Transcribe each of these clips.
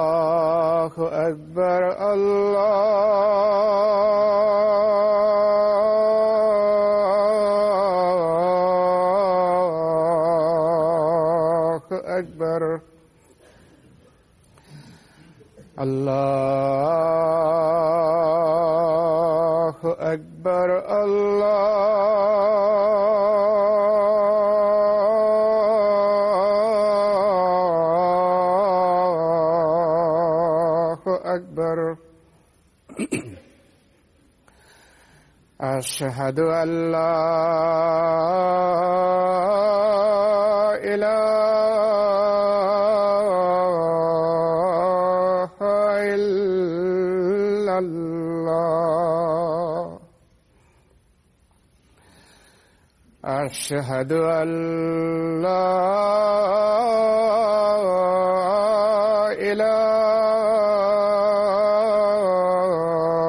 الله أكبر الله أكبر الله أكبر الله أكبر أشهد أن لا إله إلا الله أشهد أن لا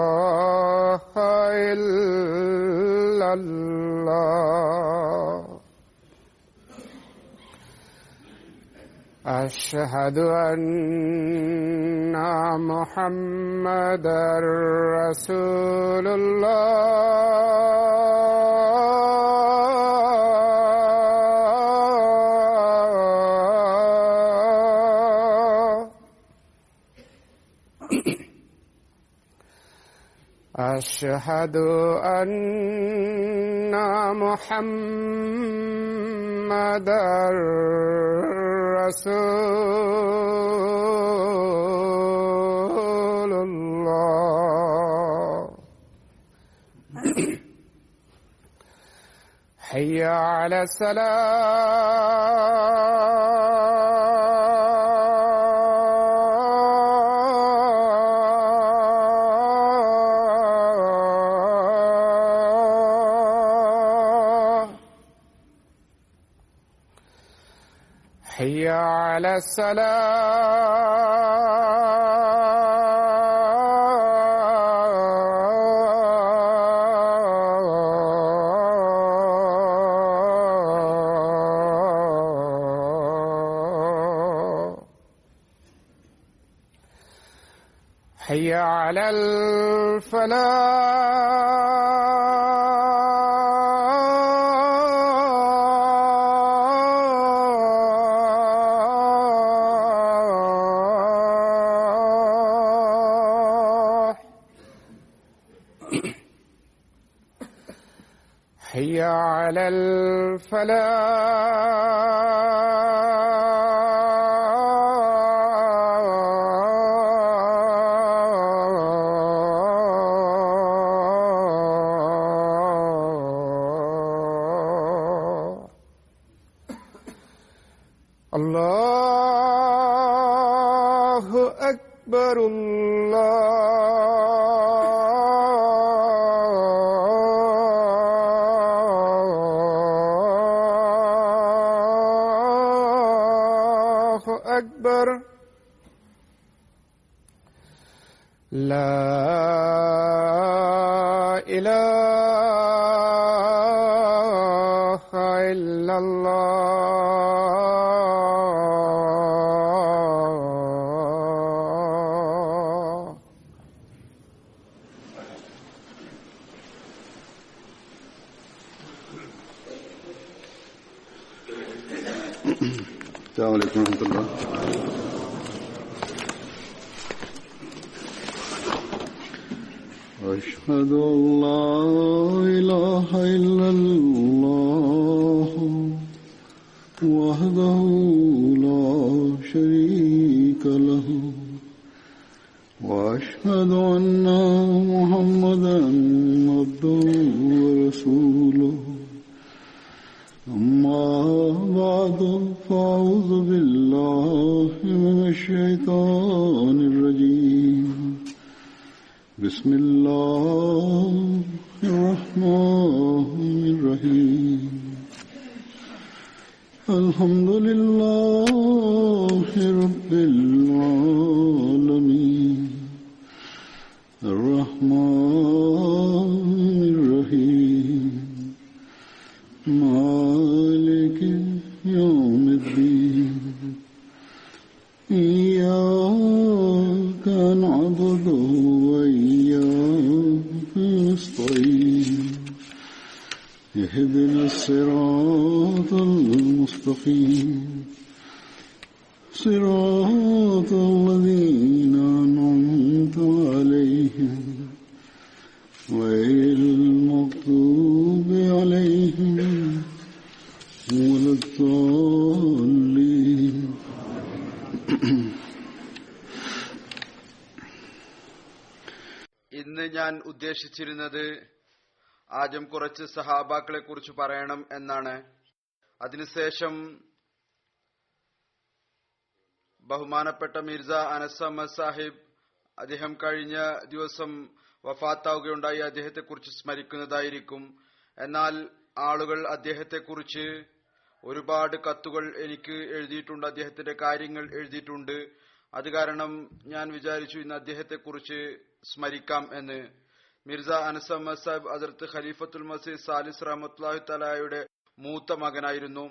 إله إلا الله أشهد أن محمدًا رسول الله أشهد أن محمدًا رسول الله حي على الصلاة حي على الصلاة حي على الفلاح حي على الفلاح الله أكبر الله أكبر لا إله إلا الله السلام عليكم ورحمة الله. أشهد أن لا إله إلا الله وحده لا شريك له وأشهد أن محمدًا عبده ورسوله أما بعد فأعوذ بالله من الشيطان الرجيم بسم الله الرحمن الرحيم الحمد لله رب العالمين الرحمن الرحيم مالك يوم الدين الصراط المستقيم صراط الذين أنعمت عليهم غير المغضوب عليهم ولا الضالين. ഇന്ന് ഞാൻ ഉദ്ദേശിച്ചിരുന്നത് ആദ്യം കുറച്ച് സഹാബാക്കളെ കുറിച്ച് പറയണം എന്നാണ്. അതിനുശേഷം ബഹുമാനപ്പെട്ട മിർസ അനസ് അഹമ്മദ് സാഹിബ്, അദ്ദേഹം കഴിഞ്ഞ ദിവസം വഫാത്താവുകയുണ്ടായി, അദ്ദേഹത്തെക്കുറിച്ച് സ്മരിക്കുന്നതായിരിക്കും. എന്നാൽ ആളുകൾ അദ്ദേഹത്തെക്കുറിച്ച് ഒരുപാട് കത്തുകൾ എനിക്ക് എഴുതിയിട്ടുണ്ട്, അദ്ദേഹത്തിന്റെ കാര്യങ്ങൾ എഴുതിയിട്ടുണ്ട്. അത് കാരണം ഞാൻ വിചാരിച്ചു ഇന്ന് അദ്ദേഹത്തെക്കുറിച്ച് സ്മരിക്കാം എന്ന്. മിർസ അനസ് അഹമ്മദ് സാഹിബ് ഹദ്റത്ത് ഖലീഫത്തുൽ മസീഹ് സാലിസ് റഹ്മത്തുള്ളാഹി തആലയുടെ മൂത്ത മകനായിരുന്നു.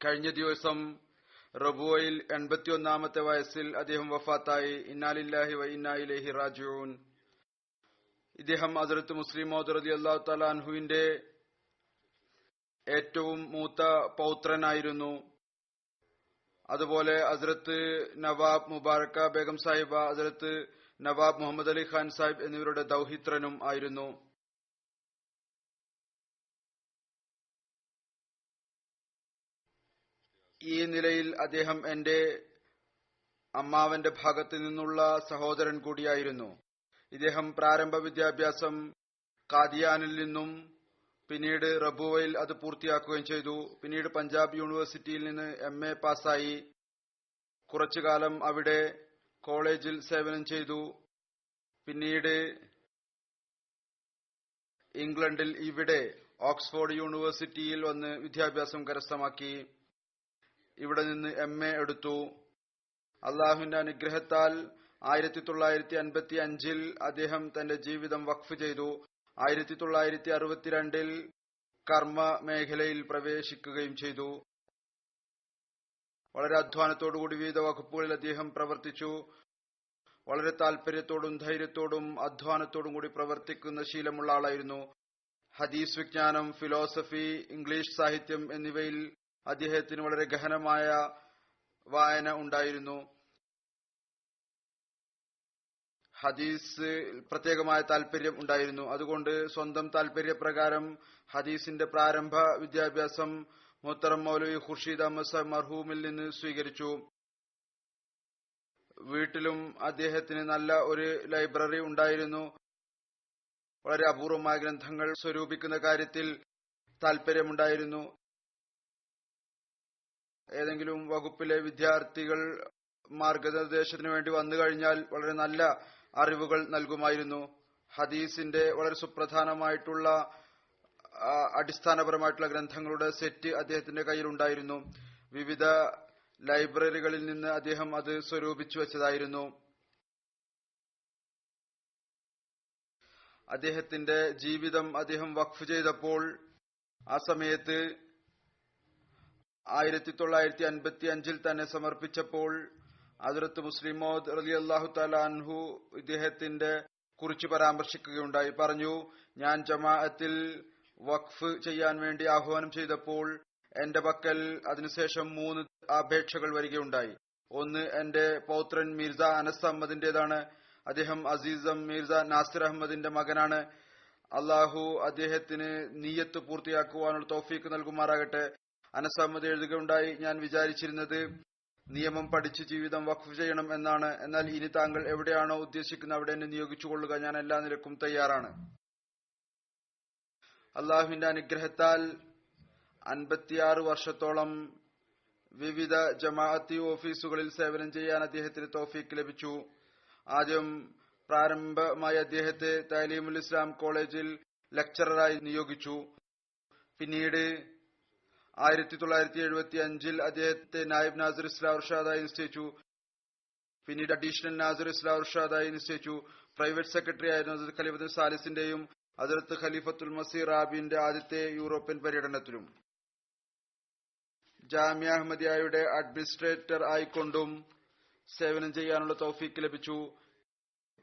കഴിഞ്ഞ ദിവസം റബുവയിൽ 81-ാമത്തെ വയസ്സിൽ അദ്ദേഹം വഫാത്തായി. ഇന്നാ ലില്ലാഹി വ ഇന്നാ ഇലൈഹി റാജിഊൻ. ഇദ്ദേഹം ഹദ്റത്ത് മുസ്ലിം മൗഊദ് റളിയല്ലാഹു തആല അൻഹുവിന്റെ ഏറ്റവും മൂത്ത പൗത്രനായിരുന്നു. അതുപോലെ ഹസ്രത്ത് നവാബ് മുബാറക്ക ബേഗം സാഹിബ, ഹസ്രത്ത് നവാബ് മുഹമ്മദ് അലി ഖാൻ സാഹിബ് എന്നിവരുടെ ദൗഹിത്രനും ആയിരുന്നു. ഈ നിലയിൽ അദ്ദേഹം എന്റെ അമ്മാവന്റെ ഭാഗത്തു നിന്നുള്ള സഹോദരൻ കൂടിയായിരുന്നു. ഇദ്ദേഹം പ്രാരംഭ വിദ്യാഭ്യാസം ഖാദിയാനിൽ നിന്നും പിന്നീട് റബുവയിൽ അത് പൂർത്തിയാക്കുകയും ചെയ്തു. പിന്നീട് പഞ്ചാബ് യൂണിവേഴ്സിറ്റിയിൽ നിന്ന് MA പാസ്സായി. കുറച്ചുകാലം അവിടെ കോളേജിൽ സേവനം ചെയ്തു. പിന്നീട് ഇംഗ്ലണ്ടിൽ ഇവിടെ ഓക്സ്ഫോർഡ് യൂണിവേഴ്സിറ്റിയിൽ വന്ന് വിദ്യാഭ്യാസം കരസ്ഥമാക്കി. ഇവിടെ നിന്ന് MA എടുത്തു. അള്ളാഹുവിന്റെ അനുഗ്രഹത്താൽ 1955 അദ്ദേഹം തന്റെ ജീവിതം വഖഫ് ചെയ്തു. 1962 കർമ്മ മേഖലയിൽ പ്രവേശിക്കുകയും ചെയ്തു. വളരെ അധ്വാനത്തോടുകൂടി വിവിധ വകുപ്പുകളിൽ അദ്ദേഹം പ്രവർത്തിച്ചു. വളരെ താല്പര്യത്തോടും ധൈര്യത്തോടും അധ്വാനത്തോടും കൂടി പ്രവർത്തിക്കുന്ന ശീലമുള്ള ആളായിരുന്നു. ഹദീസ് വിജ്ഞാനം, ഫിലോസഫി, ഇംഗ്ലീഷ് സാഹിത്യം എന്നിവയിൽ അദ്ദേഹത്തിന് വളരെ ഗഹനമായ വായന ഉണ്ടായിരുന്നു. ഹദീസ് പ്രത്യേകമായ താല്പര്യം ഉണ്ടായിരുന്നു. അതുകൊണ്ട് സ്വന്തം താല്പര്യപ്രകാരം ഹദീസിന്റെ പ്രാരംഭ വിദ്യാഭ്യാസം മുഹ്തറം മൗലവി ഖുർഷീദ് അഹമ്മദ് സാഹിബ് മർഹൂമിൽ നിന്ന് സ്വീകരിച്ചു. വീട്ടിലും അദ്ദേഹത്തിന് നല്ല ഒരു ലൈബ്രറി ഉണ്ടായിരുന്നു. വളരെ അപൂർവമായ ഗ്രന്ഥങ്ങൾ സ്വരൂപിക്കുന്ന കാര്യത്തിൽ താല്പര്യമുണ്ടായിരുന്നു. ഏതെങ്കിലും വകുപ്പിലെ വിദ്യാർത്ഥികൾ മാർഗനിർദ്ദേശത്തിന് വേണ്ടി വന്നു കഴിഞ്ഞാൽ വളരെ നല്ല അറിവുകൾ നൽകുമായിരുന്നു. ഹദീസിന്റെ വളരെ സുപ്രധാനമായിട്ടുള്ള അടിസ്ഥാനപരമായിട്ടുള്ള ഗ്രന്ഥങ്ങളുടെ സെറ്റ് അദ്ദേഹത്തിന്റെ കയ്യിലുണ്ടായിരുന്നു. വിവിധ ലൈബ്രറികളിൽ നിന്ന് അദ്ദേഹം അത് സ്വരൂപിച്ചു വെച്ചതായിരുന്നു. അദ്ദേഹത്തിന്റെ ജീവിതം അദ്ദേഹം വഖഫ് ചെയ്തപ്പോൾ ആ സമയത്ത് 1955 തന്നെ സമർപ്പിച്ചപ്പോൾ ഹദ്റത്ത് മുസ്ലിം മൗഊദ് റളിയല്ലാഹു തആല അൻഹു ഇദ്ദേഹത്തിന്റെ കുറിച്ച് പരാമർശിക്കുകയുണ്ടായി. പറഞ്ഞു, ഞാൻ ജമാഅത്തിൽ വഖഫ് ചെയ്യാൻ വേണ്ടി ആഹ്വാനം ചെയ്തപ്പോൾ എന്റെ പക്കൽ അതിനുശേഷം 3 അപേക്ഷകൾ വരികയുണ്ടായി. ഒന്ന് എന്റെ പൗത്രൻ മിർസ അനസ് അഹമ്മദിന്റേതാണ്. അദ്ദേഹം അസീസം മിർസ നാസിർ അഹമ്മദിന്റെ മകനാണ്. അള്ളാഹു അദ്ദേഹത്തിന് നിയ്യത്ത് പൂർത്തിയാക്കുവാനുള്ള തൗഫീക്ക് നൽകുമാറാകട്ടെ. അനസ് അഹമ്മദ് എഴുതുകയുണ്ടായി, ഞാൻ വിചാരിച്ചിരുന്നത് നിയമം പഠിച്ച് ജീവിതം വഖഫ് ചെയ്യണം എന്നാണ്. എന്നാൽ ഇനി താങ്കൾ എവിടെയാണോ ഉദ്ദേശിക്കുന്നത് അവിടെ എന്നെ നിയോഗിച്ചുകൊള്ളുക. ഞാൻ എല്ലാ നിലക്കും തയ്യാറാണ്. അള്ളാഹുവിന്റെ അനുഗ്രഹത്താൽ 56 വർഷത്തോളം വിവിധ ജമാഅത്തി ഓഫീസുകളിൽ സേവനം ചെയ്യാൻ അദ്ദേഹത്തിന് തൗഫീക്ക് ലഭിച്ചു. ആദ്യം പ്രാരംഭമായി അദ്ദേഹത്തെ തഅലീമുൽ ഇസ്ലാം കോളേജിൽ ലെക്ചററായി നിയോഗിച്ചു. പിന്നീട് 1975 അദ്ദേഹത്തെ നായിബ് നാസിർ ഇസ്ലാം ഇർഷാദായി നിശ്ചയിച്ചു. പിന്നീട് അഡീഷണൽ നാസിർ ഇസ്ലാം ഇർഷാദായി നിശ്ചയിച്ചു. പ്രൈവറ്റ് സെക്രട്ടറി ആയിരുന്നു. ഹദ്റത്ത് ഖലീഫത്തുൽ സാലിസിന്റെയും ഹദ്റത്ത് ഖലീഫത്തുൽ മസീഹ് റാബിന്റെ ആദ്യത്തെ യൂറോപ്യൻ പര്യടനത്തിലും ജാമിയ അഹമ്മദിയയുടെ അഡ്മിനിസ്ട്രേറ്റർ ആയിക്കൊണ്ടും സേവനം ചെയ്യാനുള്ള തൗഫീക്ക് ലഭിച്ചു.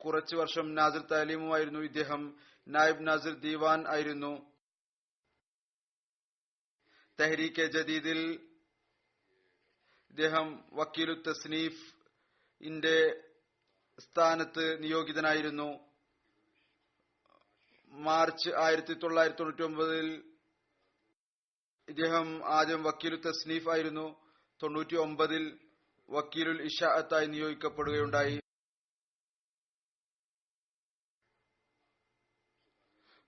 കുറച്ചു വർഷം നാസിർ താലീമുമായിരുന്നു ഇദ്ദേഹം. നായിബ് നാസിർ ദീവാൻ ആയിരുന്നു. തെഹ്രീക്കെ ജദീദിൽ ഇദ്ദേഹം വക്കീലു തസ്നീഫ് ഇന്റെ സ്ഥാനത്ത് നിയോഗിതനായിരുന്നു. മാർച്ച് 1999 ഇദ്ദേഹം ആദ്യം വക്കീലു തസ്നീഫ് ആയിരുന്നു. 99 വക്കീലുൽ ഇഷാഅത്തായി നിയോഗിക്കപ്പെടുകയുണ്ടായി.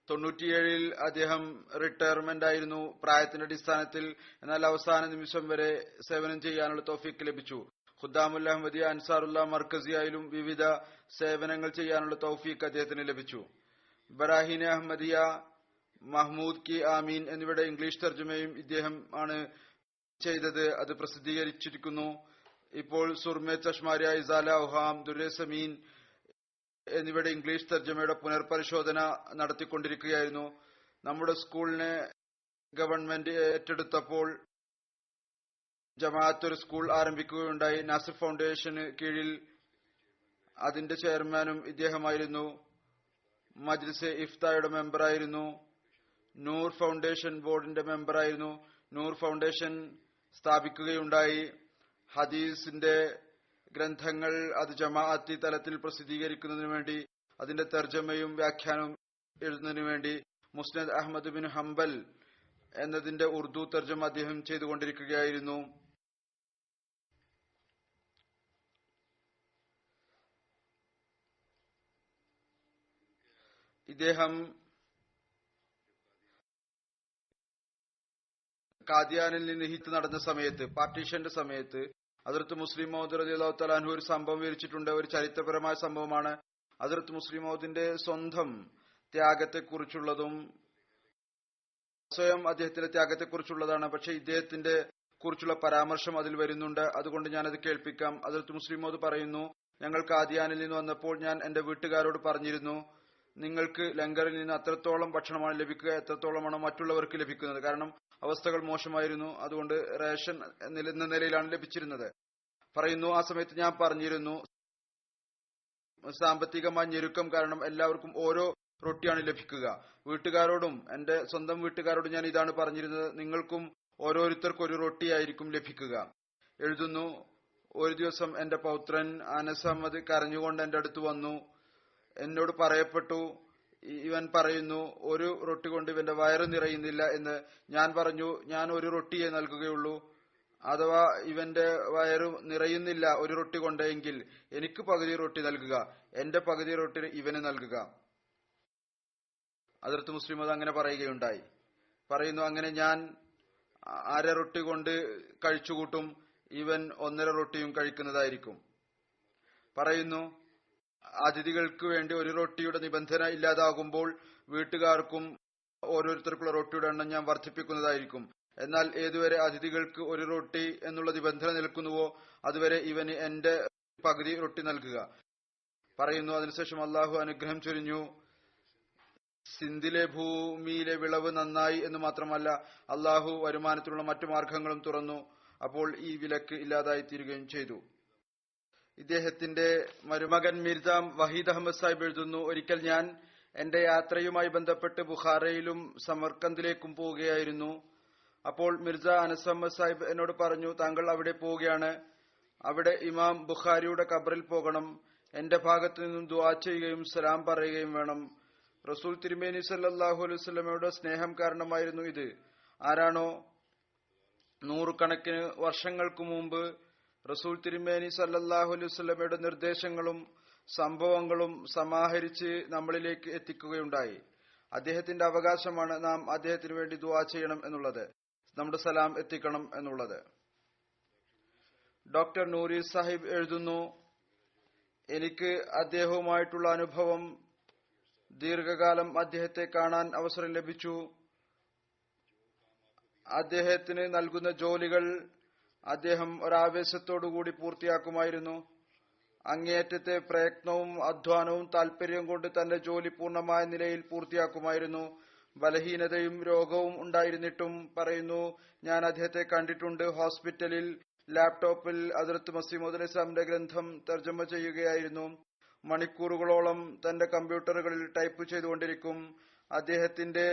97 അദ്ദേഹം റിട്ടയർമെന്റ് ആയിരുന്നു പ്രായത്തിന്റെ അടിസ്ഥാനത്തിൽ. എന്നാൽ അവസാന നിമിഷം വരെ സേവനം ചെയ്യാനുള്ള തൗഫീഖ് ലഭിച്ചു. ഖുദ്ദാമുൽ അഹ്മദിയ, അൻസാറുല്ല മർക്കസിയായാലും വിവിധ സേവനങ്ങൾ ചെയ്യാനുള്ള തൗഫീഖ് അദ്ദേഹത്തിന് ലഭിച്ചു. ബറാഹിനെ അഹമ്മദിയ, മഹ്മൂദ് കി ആമീൻ എന്നിവയുടെ ഇംഗ്ലീഷ് തർജ്ജമയും ഇദ്ദേഹം ആണ് ചെയ്തത്. അത് പ്രസിദ്ധീകരിച്ചിരിക്കുന്നു. ഇപ്പോൾ സുർമെ ചഷ്മാരിയ, ഇസാല ഔഹാം, ദുരെ സമീൻ എന്നിവയുടെ ഇംഗ്ലീഷ് തർജ്ജമയുടെ പുനർപരിശോധന നടത്തിക്കൊണ്ടിരിക്കുകയായിരുന്നു. നമ്മുടെ സ്കൂളിനെ ഗവൺമെന്റ് ഏറ്റെടുത്തപ്പോൾ ജമാഅത്ത് ഒരു സ്കൂൾ ആരംഭിക്കുകയുണ്ടായി. നാസിർ ഫൗണ്ടേഷന് കീഴിൽ അതിന്റെ ചെയർമാനും ഇദ്ദേഹമായിരുന്നു. മജ്ലിസെ ഇഫ്തായുടെ മെമ്പറായിരുന്നു. നൂർ ഫൗണ്ടേഷൻ ബോർഡിന്റെ മെമ്പറായിരുന്നു. നൂർ ഫൗണ്ടേഷൻ സ്ഥാപിക്കുകയുണ്ടായി. ഹദീസിന്റെ ഗ്രന്ഥങ്ങൾ അത് ജമാഅത്തി തലത്തിൽ പ്രസിദ്ധീകരിക്കുന്നതിനു വേണ്ടി, അതിന്റെ തർജ്ജമയും വ്യാഖ്യാനവും എഴുതുന്നതിനു വേണ്ടി മുസ്നദ് അഹ്മദ് ബിൻ ഹംബൽ എന്നതിന്റെ ഉറുദു തർജ്ജമ അദ്ദേഹം ചെയ്തുകൊണ്ടിരിക്കുകയായിരുന്നു. ഇദ്ദേഹം കാദിയാനിൽ നിന്ന് ഹിത്ത് നടന്ന സമയത്ത്, പാർട്ടീഷന്റെ സമയത്ത് ഹദ്റത്ത് മുസ്ലിം മൗദ് റളിയല്ലാഹു തആല അൻഹു ഒരു സംഭവം വിവരിച്ചിട്ടുണ്ട്. ഒരു ചരിത്രപരമായ സംഭവമാണ്. ഹദ്റത്ത് മുസ്ലിം മൗദിന്റെ സ്വന്തം ത്യാഗത്തെക്കുറിച്ചുള്ളതും സ്വയം അദ്ദേഹത്തിന്റെ ത്യാഗത്തെക്കുറിച്ചുള്ളതാണ്. പക്ഷെ ഇദ്ദേഹത്തിന്റെ കുറിച്ചുള്ള പരാമർശം അതിൽ വരുന്നുണ്ട്. അതുകൊണ്ട് ഞാനത് കേൾപ്പിക്കാം. ഹദ്റത്ത് മുസ്ലിം മൗദ് പറയുന്നു, ഞങ്ങൾ കാദിയാനിൽ നിന്ന് വന്നപ്പോൾ ഞാൻ എന്റെ വീട്ടുകാരോട് പറഞ്ഞിരുന്നു, നിങ്ങൾക്ക് ലങ്കറിൽ നിന്ന് അത്രത്തോളം ഭക്ഷണമാണ് ലഭിക്കുക എത്രത്തോളമാണ് മറ്റുള്ളവർക്ക് ലഭിക്കുന്നത്. കാരണം അവസ്ഥകൾ മോശമായിരുന്നു. അതുകൊണ്ട് റേഷൻ എന്ന നിലയിലാണ് ലഭിച്ചിരുന്നത്. പറയുന്നു, ആ സമയത്ത് ഞാൻ പറഞ്ഞിരുന്നു, സാമ്പത്തികമായ ഞെരുക്കം കാരണം എല്ലാവർക്കും ഓരോ റൊട്ടിയാണ് ലഭിക്കുക. വീട്ടുകാരോടും എന്റെ സ്വന്തം വീട്ടുകാരോടും ഞാൻ ഇതാണ് പറഞ്ഞിരുന്നത്, നിങ്ങൾക്കും ഓരോരുത്തർക്കും ഒരു റൊട്ടിയായിരിക്കും ലഭിക്കുക. എഴുതുന്നു, ഒരു ദിവസം എന്റെ പൗത്രൻ അനസ് അഹമ്മദ് കരഞ്ഞുകൊണ്ട് എന്റെ അടുത്ത് വന്നു. എന്നോട് പറയപ്പെട്ടു, ഇവൻ പറയുന്നു ഒരു റൊട്ടി കൊണ്ട് ഇവന്റെ വയറ് നിറയുന്നില്ല എന്ന്. ഞാൻ പറഞ്ഞു, ഞാൻ ഒരു റൊട്ടിയെ നൽകുകയുള്ളൂ. അഥവാ ഇവന്റെ വയറ് നിറയുന്നില്ല ഒരു റൊട്ടി കൊണ്ടെങ്കിൽ എനിക്ക് പകുതി റൊട്ടി നൽകുക, എന്റെ പകുതി റൊട്ടി ഇവന് നൽകുക. ഹദ്റത്ത് മുസ്ലിം അത് അങ്ങനെ പറയുകയുണ്ടായി. പറയുന്നു, അങ്ങനെ ഞാൻ അര റൊട്ടി കൊണ്ട് കഴിച്ചുകൂട്ടും, ഇവൻ 1.5 റൊട്ടിയും കഴിക്കുന്നതായിരിക്കും. പറയുന്നു, അതിഥികൾക്ക് വേണ്ടി ഒരു റൊട്ടിയുടെ നിബന്ധന ഇല്ലാതാകുമ്പോൾ വീട്ടുകാർക്കും ഓരോരുത്തർക്കുള്ള റൊട്ടിയുടെ എണ്ണം ഞാൻ വർദ്ധിപ്പിക്കുന്നതായിരിക്കും. എന്നാൽ ഏതുവരെ അതിഥികൾക്ക് ഒരു റൊട്ടി എന്നുള്ള നിബന്ധന നിൽക്കുന്നുവോ അതുവരെ ഇവന് എന്റെ പകുതി റൊട്ടി നൽകുക. പറയുന്നു, അതിനുശേഷം അള്ളാഹു അനുഗ്രഹം ചൊരിഞ്ഞു. സിന്ധിലെ ഭൂമിയിലെ വിളവ് നന്നായി എന്ന് മാത്രമല്ല, അള്ളാഹു വരുമാനത്തിനുള്ള മറ്റു മാർഗങ്ങളും തുറന്നു. അപ്പോൾ ഈ വിലക്ക് ഇല്ലാതായി തീരുകയും ചെയ്തു. ഇദ്ദേഹത്തിന്റെ മരുമകൻ മിർസ വഹീദ് അഹമ്മദ് സാഹിബ് എഴുതുന്നു, ഒരിക്കൽ ഞാൻ എന്റെ യാത്രയുമായി ബന്ധപ്പെട്ട് ബുഖാറയിലും സമർക്കന്ദിലേക്കും പോവുകയായിരുന്നു. അപ്പോൾ മിർസ അനസ് അഹമ്മദ് സാഹിബ് എന്നോട് പറഞ്ഞു, താങ്കൾ അവിടെ പോവുകയാണ്, അവിടെ ഇമാം ബുഖാരിയുടെ ഖബറിൽ പോകണം. എന്റെ ഭാഗത്തു നിന്നും ദുആ ചെയ്യുകയും സലാം പറയുകയും വേണം. റസൂൽ തിരുമേനി സല്ലല്ലാഹു അലൈഹി വസല്ലമയുടെ സ്നേഹം കാരണമായിരുന്നു ഇത്. ആരാണോ നൂറുകണക്കിന് വർഷങ്ങൾക്ക് മുമ്പ് റസൂൽ തിരുമേനി സല്ലല്ലാഹു അലൈഹി വസല്ലമയുടെ നിർദ്ദേശങ്ങളും സംഭവങ്ങളും സമാഹരിച്ച് നമ്മളിലേക്ക് എത്തിക്കുകയുണ്ടായി, അദ്ദേഹത്തിന്റെ അവകാശമാണ് നാം അദ്ദേഹത്തിന് വേണ്ടി ദുആ ചെയ്യണം എന്നുള്ളത്, നമ്മുടെ സലാം എത്തിക്കണം എന്നുള്ളത്. ഡോക്ടർ നൂരി സാഹിബ് എഴുതുന്നു, എനിക്ക് അദ്ദേഹവുമായിട്ടുള്ള അനുഭവം, ദീർഘകാലം അദ്ദേഹത്തെ കാണാൻ അവസരം ലഭിച്ചു. അദ്ദേഹത്തിന് നൽകുന്ന ജോലികൾ അദ്ദേഹം ഒരാവേശത്തോടുകൂടി പൂർത്തിയാക്കുമായിരുന്നു. അങ്ങേയറ്റത്തെ പ്രയത്നവും അധ്വാനവും താല്പര്യവും കൊണ്ട് തന്റെ ജോലി പൂർണ്ണമായ നിലയിൽ പൂർത്തിയാക്കുമായിരുന്നു. ബലഹീനതയും രോഗവും ഉണ്ടായിരുന്നിട്ടും പറയുന്നു, ഞാൻ അദ്ദേഹത്തെ കണ്ടിട്ടുണ്ട്. ഹോസ്പിറ്റലിൽ ലാപ്ടോപ്പിൽ ഹദ്റത്ത് മസീഹ് മൗഊദ് അലൈഹി സ്വലാമിന്റെ ഗ്രന്ഥം തർജ്ജമ ചെയ്യുകയായിരുന്നു. മണിക്കൂറുകളോളം തന്റെ കമ്പ്യൂട്ടറുകളിൽ ടൈപ്പ് ചെയ്തുകൊണ്ടിരിക്കും. അദ്ദേഹത്തിന്റെ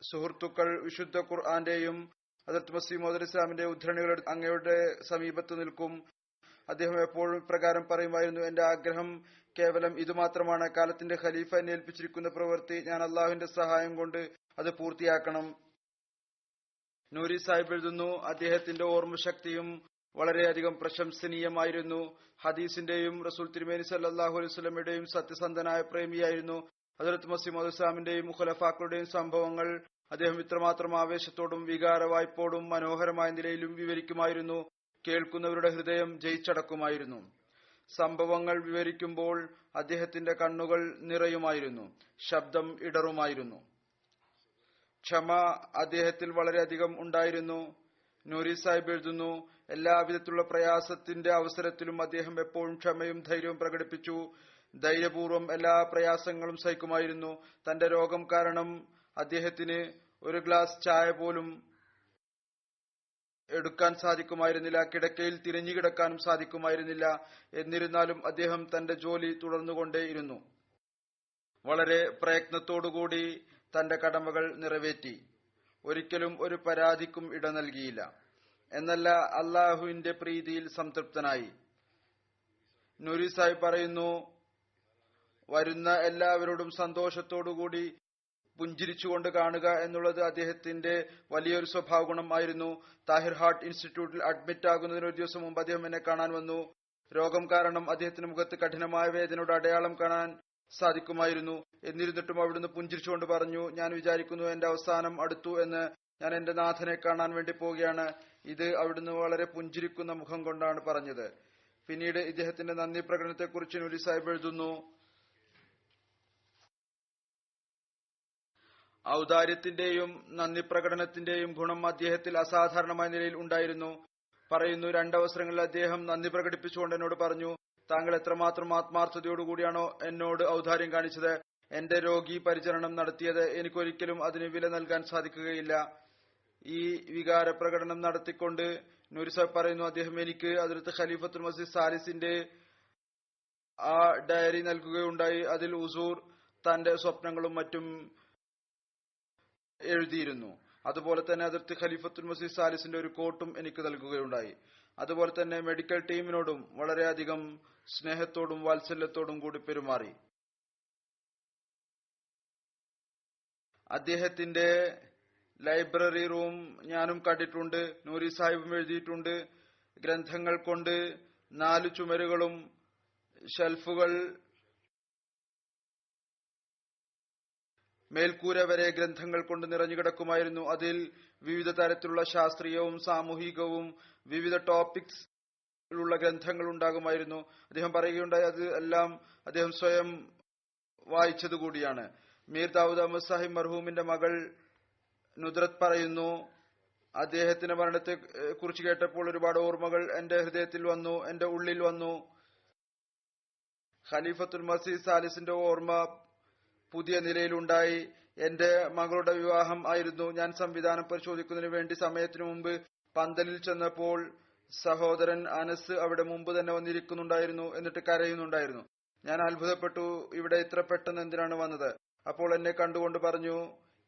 സുഹൃത്തുക്കൾ വിശുദ്ധ ഖുർആന്റെയും ഹദരത്ത് മസീഹ് മൗഊദ് ഇസ്ലാമിന്റെ ഉദ്ധരണികൾ അങ്ങയുടെ സമീപത്ത് നിൽക്കും. അദ്ദേഹം എപ്പോഴും ഇപ്രകാരം പറയുമായിരുന്നു, എന്റെ ആഗ്രഹം കേവലം ഇതുമാത്രമാണ്, കാലത്തിന്റെ ഖലീഫ എന്നെ ഏൽപ്പിച്ചിരിക്കുന്ന പ്രവൃത്തി ഞാൻ അള്ളാഹുവിന്റെ സഹായം കൊണ്ട് അത് പൂർത്തിയാക്കണം. നൂരി സാഹിബ് എഴുതുന്നു, അദ്ദേഹത്തിന്റെ ഓർമ്മശക്തിയും വളരെയധികം പ്രശംസനീയമായിരുന്നു. ഹദീസിന്റെയും റസൂൽ തിരുമേനി സല്ലല്ലാഹു അലൈഹി വസല്ലമയുടെയും സത്യസന്ധനായ പ്രേമിയായിരുന്നു. ഹദരത്ത് മസീഹ് മൗഊദ് ഇസ്ലാമിന്റെയും ഖുലഫാക്കളുടെയും സംഭവങ്ങൾ അദ്ദേഹം ഇത്രമാത്രം ആവേശത്തോടും വികാരവായ്പോടും മനോഹരമായ നിലയിലും വിവരിക്കുമായിരുന്നു. കേൾക്കുന്നവരുടെ ഹൃദയം ജയിച്ചടക്കുമായിരുന്നു. സംഭവങ്ങൾ വിവരിക്കുമ്പോൾ അദ്ദേഹത്തിന്റെ കണ്ണുകൾ നിറയുമായിരുന്നു, ശബ്ദം ഇടറുമായിരുന്നു. ക്ഷമ അദ്ദേഹത്തിൽ വളരെയധികം ഉണ്ടായിരുന്നു. നൂരി സാഹിബ് എഴുതുന്നു, എല്ലാവിധത്തിലുള്ള പ്രയാസത്തിന്റെ അവസരത്തിലും അദ്ദേഹം എപ്പോഴും ക്ഷമയും ധൈര്യവും പ്രകടിപ്പിച്ചു. ധൈര്യപൂർവ്വം എല്ലാ പ്രയാസങ്ങളും സഹിക്കുമായിരുന്നു. തന്റെ രോഗം കാരണം അദ്ദേഹത്തിന് ഒരു ഗ്ലാസ് ചായ പോലും എടുക്കാൻ സാധിക്കുമായിരുന്നില്ല, കിടക്കയിൽ തിരിഞ്ഞു കിടക്കാനും സാധിക്കുമായിരുന്നില്ല. എന്നിരുന്നാലും അദ്ദേഹം തന്റെ ജോലി തുടർന്നുകൊണ്ടേയിരുന്നു. വളരെ പ്രയത്നത്തോടുകൂടി തന്റെ കടമകൾ നിറവേറ്റി. ഒരിക്കലും ഒരു പരാതിക്കും ഇട നൽകിയില്ല. എന്നല്ല, അള്ളാഹുവിന്റെ പ്രീതിയിൽ സംതൃപ്തനായി. നൂരി സാഹിബ് പറയുന്നു, വരുന്ന എല്ലാവരോടും സന്തോഷത്തോടുകൂടി പുഞ്ചിരിച്ചുകൊണ്ട് കാണുക എന്നുള്ളത് അദ്ദേഹത്തിന്റെ വലിയൊരു സ്വഭാവ ഗുണമായിരുന്നു. താഹിർ ഹാർട്ട് ഇൻസ്റ്റിറ്റ്യൂട്ടിൽ അഡ്മിറ്റ് ആകുന്നതിന് ഒരു ദിവസം മുമ്പ് അദ്ദേഹം എന്നെ കാണാൻ വന്നു. രോഗം കാരണം അദ്ദേഹത്തിന്റെ മുഖത്ത് കഠിനമായ വേദനയുടെ അടയാളം കാണാൻ സാധിക്കുമായിരുന്നു. എന്നിരുന്നിട്ടും അവിടുന്ന് പുഞ്ചിരിച്ചുകൊണ്ട് പറഞ്ഞു, ഞാൻ വിചാരിക്കുന്നു എന്റെ അവസാനം അടുത്തു എന്ന്. ഞാൻ എന്റെ നാഥനെ കാണാൻ വേണ്ടി പോവുകയാണ്. ഇത് അവിടുന്ന് വളരെ പുഞ്ചിരിക്കുന്ന മുഖം കൊണ്ടാണ് പറഞ്ഞത്. പിന്നീട് ഇദ്ദേഹത്തിന്റെ നന്ദി പ്രകടനത്തെക്കുറിച്ച് നൂരി സാഹിബ് എഴുതുന്നു, ഔദാര്യത്തിന്റെയും നന്ദി പ്രകടനത്തിന്റെയും ഗുണം അദ്ദേഹത്തിൽ അസാധാരണമായ നിലയിൽ ഉണ്ടായിരുന്നു. പറയുന്നു, രണ്ടവസരങ്ങളിൽ അദ്ദേഹം നന്ദി പ്രകടിപ്പിച്ചുകൊണ്ട് എന്നോട് പറഞ്ഞു, താങ്കൾ എത്രമാത്രം ആത്മാർത്ഥതയോടുകൂടിയാണോ എന്നോട് ഔദാര്യം കാണിച്ചത്, എന്റെ രോഗി പരിചരണം നടത്തിയത്, എനിക്കൊരിക്കലും അതിന് വില നൽകാൻ സാധിക്കുകയില്ല. ഈ വികാര പ്രകടനം നടത്തിക്കൊണ്ട് നൂരി സാഹിബ് പറയുന്നു, അദ്ദേഹം എനിക്ക് ഹദ്റത്ത് ഖലീഫത്തുൽ മസീഹ് സാലിസിന്റെ ആ ഡയറി നൽകുകയുണ്ടായി. അതിൽ ഹുസൂർ തന്റെ സ്വപ്നങ്ങളും മറ്റും എഴുതിയിരുന്നു. അതുപോലെ തന്നെ ഹദ്റത്ത് ഖലീഫത്തുൽ മസീഹ് സാലിസിന്റെ ഒരു കോട്ടും എനിക്ക് നൽകുകയുണ്ടായി. അതുപോലെ തന്നെ മെഡിക്കൽ ടീമിനോടും വളരെയധികം സ്നേഹത്തോടും വാത്സല്യത്തോടും കൂടി പെരുമാറി. അദ്ദേഹത്തിന്റെ ലൈബ്രറി റൂം ഞാനും കണ്ടിട്ടുണ്ട്, നൂരി സാഹിബും എഴുതിയിട്ടുണ്ട്. ഗ്രന്ഥങ്ങൾ കൊണ്ട് 4 ചുമരുകളും ഷെൽഫുകൾ മേൽക്കൂര വരെ ഗ്രന്ഥങ്ങൾ കൊണ്ട് നിറഞ്ഞു കിടക്കുമായിരുന്നു. അതിൽ വിവിധ തരത്തിലുള്ള ശാസ്ത്രീയവും സാമൂഹികവും വിവിധ ടോപ്പിക്സ് ഉള്ള ഗ്രന്ഥങ്ങൾ ഉണ്ടാകുമായിരുന്നു. അദ്ദേഹം പറയുകയുണ്ടായി, അത് എല്ലാം അദ്ദേഹം സ്വയം വായിച്ചതുകൂടിയാണ്. മീർ ദാവൂദ് അഹമ്മദ് സാഹിബ് മർഹൂമിന്റെ മകൾ നുദ്രത്ത് പറയുന്നു, അദ്ദേഹത്തിന്റെ മരണത്തെ കുറിച്ച് കേട്ടപ്പോൾ ഒരുപാട് ഓർമ്മകൾ എന്റെ ഹൃദയത്തിൽ വന്നു, എന്റെ ഉള്ളിൽ വന്നു. ഖലീഫത്തുൽ മസീഹ് സാലിസിന്റെ ഓർമ്മ പുതിയ നിലയിലുണ്ടായി. എന്റെ മകളുടെ വിവാഹം ആയിരുന്നു. ഞാൻ സംവിധാനം പരിശോധിക്കുന്നതിന് വേണ്ടി സമയത്തിനു മുമ്പ് പന്തലിൽ ചെന്നപ്പോൾ സഹോദരൻ അനസ് അവിടെ മുമ്പ് തന്നെ വന്നിരിക്കുന്നുണ്ടായിരുന്നു. എന്നിട്ട് കരയുന്നുണ്ടായിരുന്നു. ഞാൻ അത്ഭുതപ്പെട്ടു, ഇവിടെ ഇത്ര പെട്ടെന്ന് എന്തിനാണ് വന്നത്? അപ്പോൾ എന്നെ കണ്ടുകൊണ്ട് പറഞ്ഞു,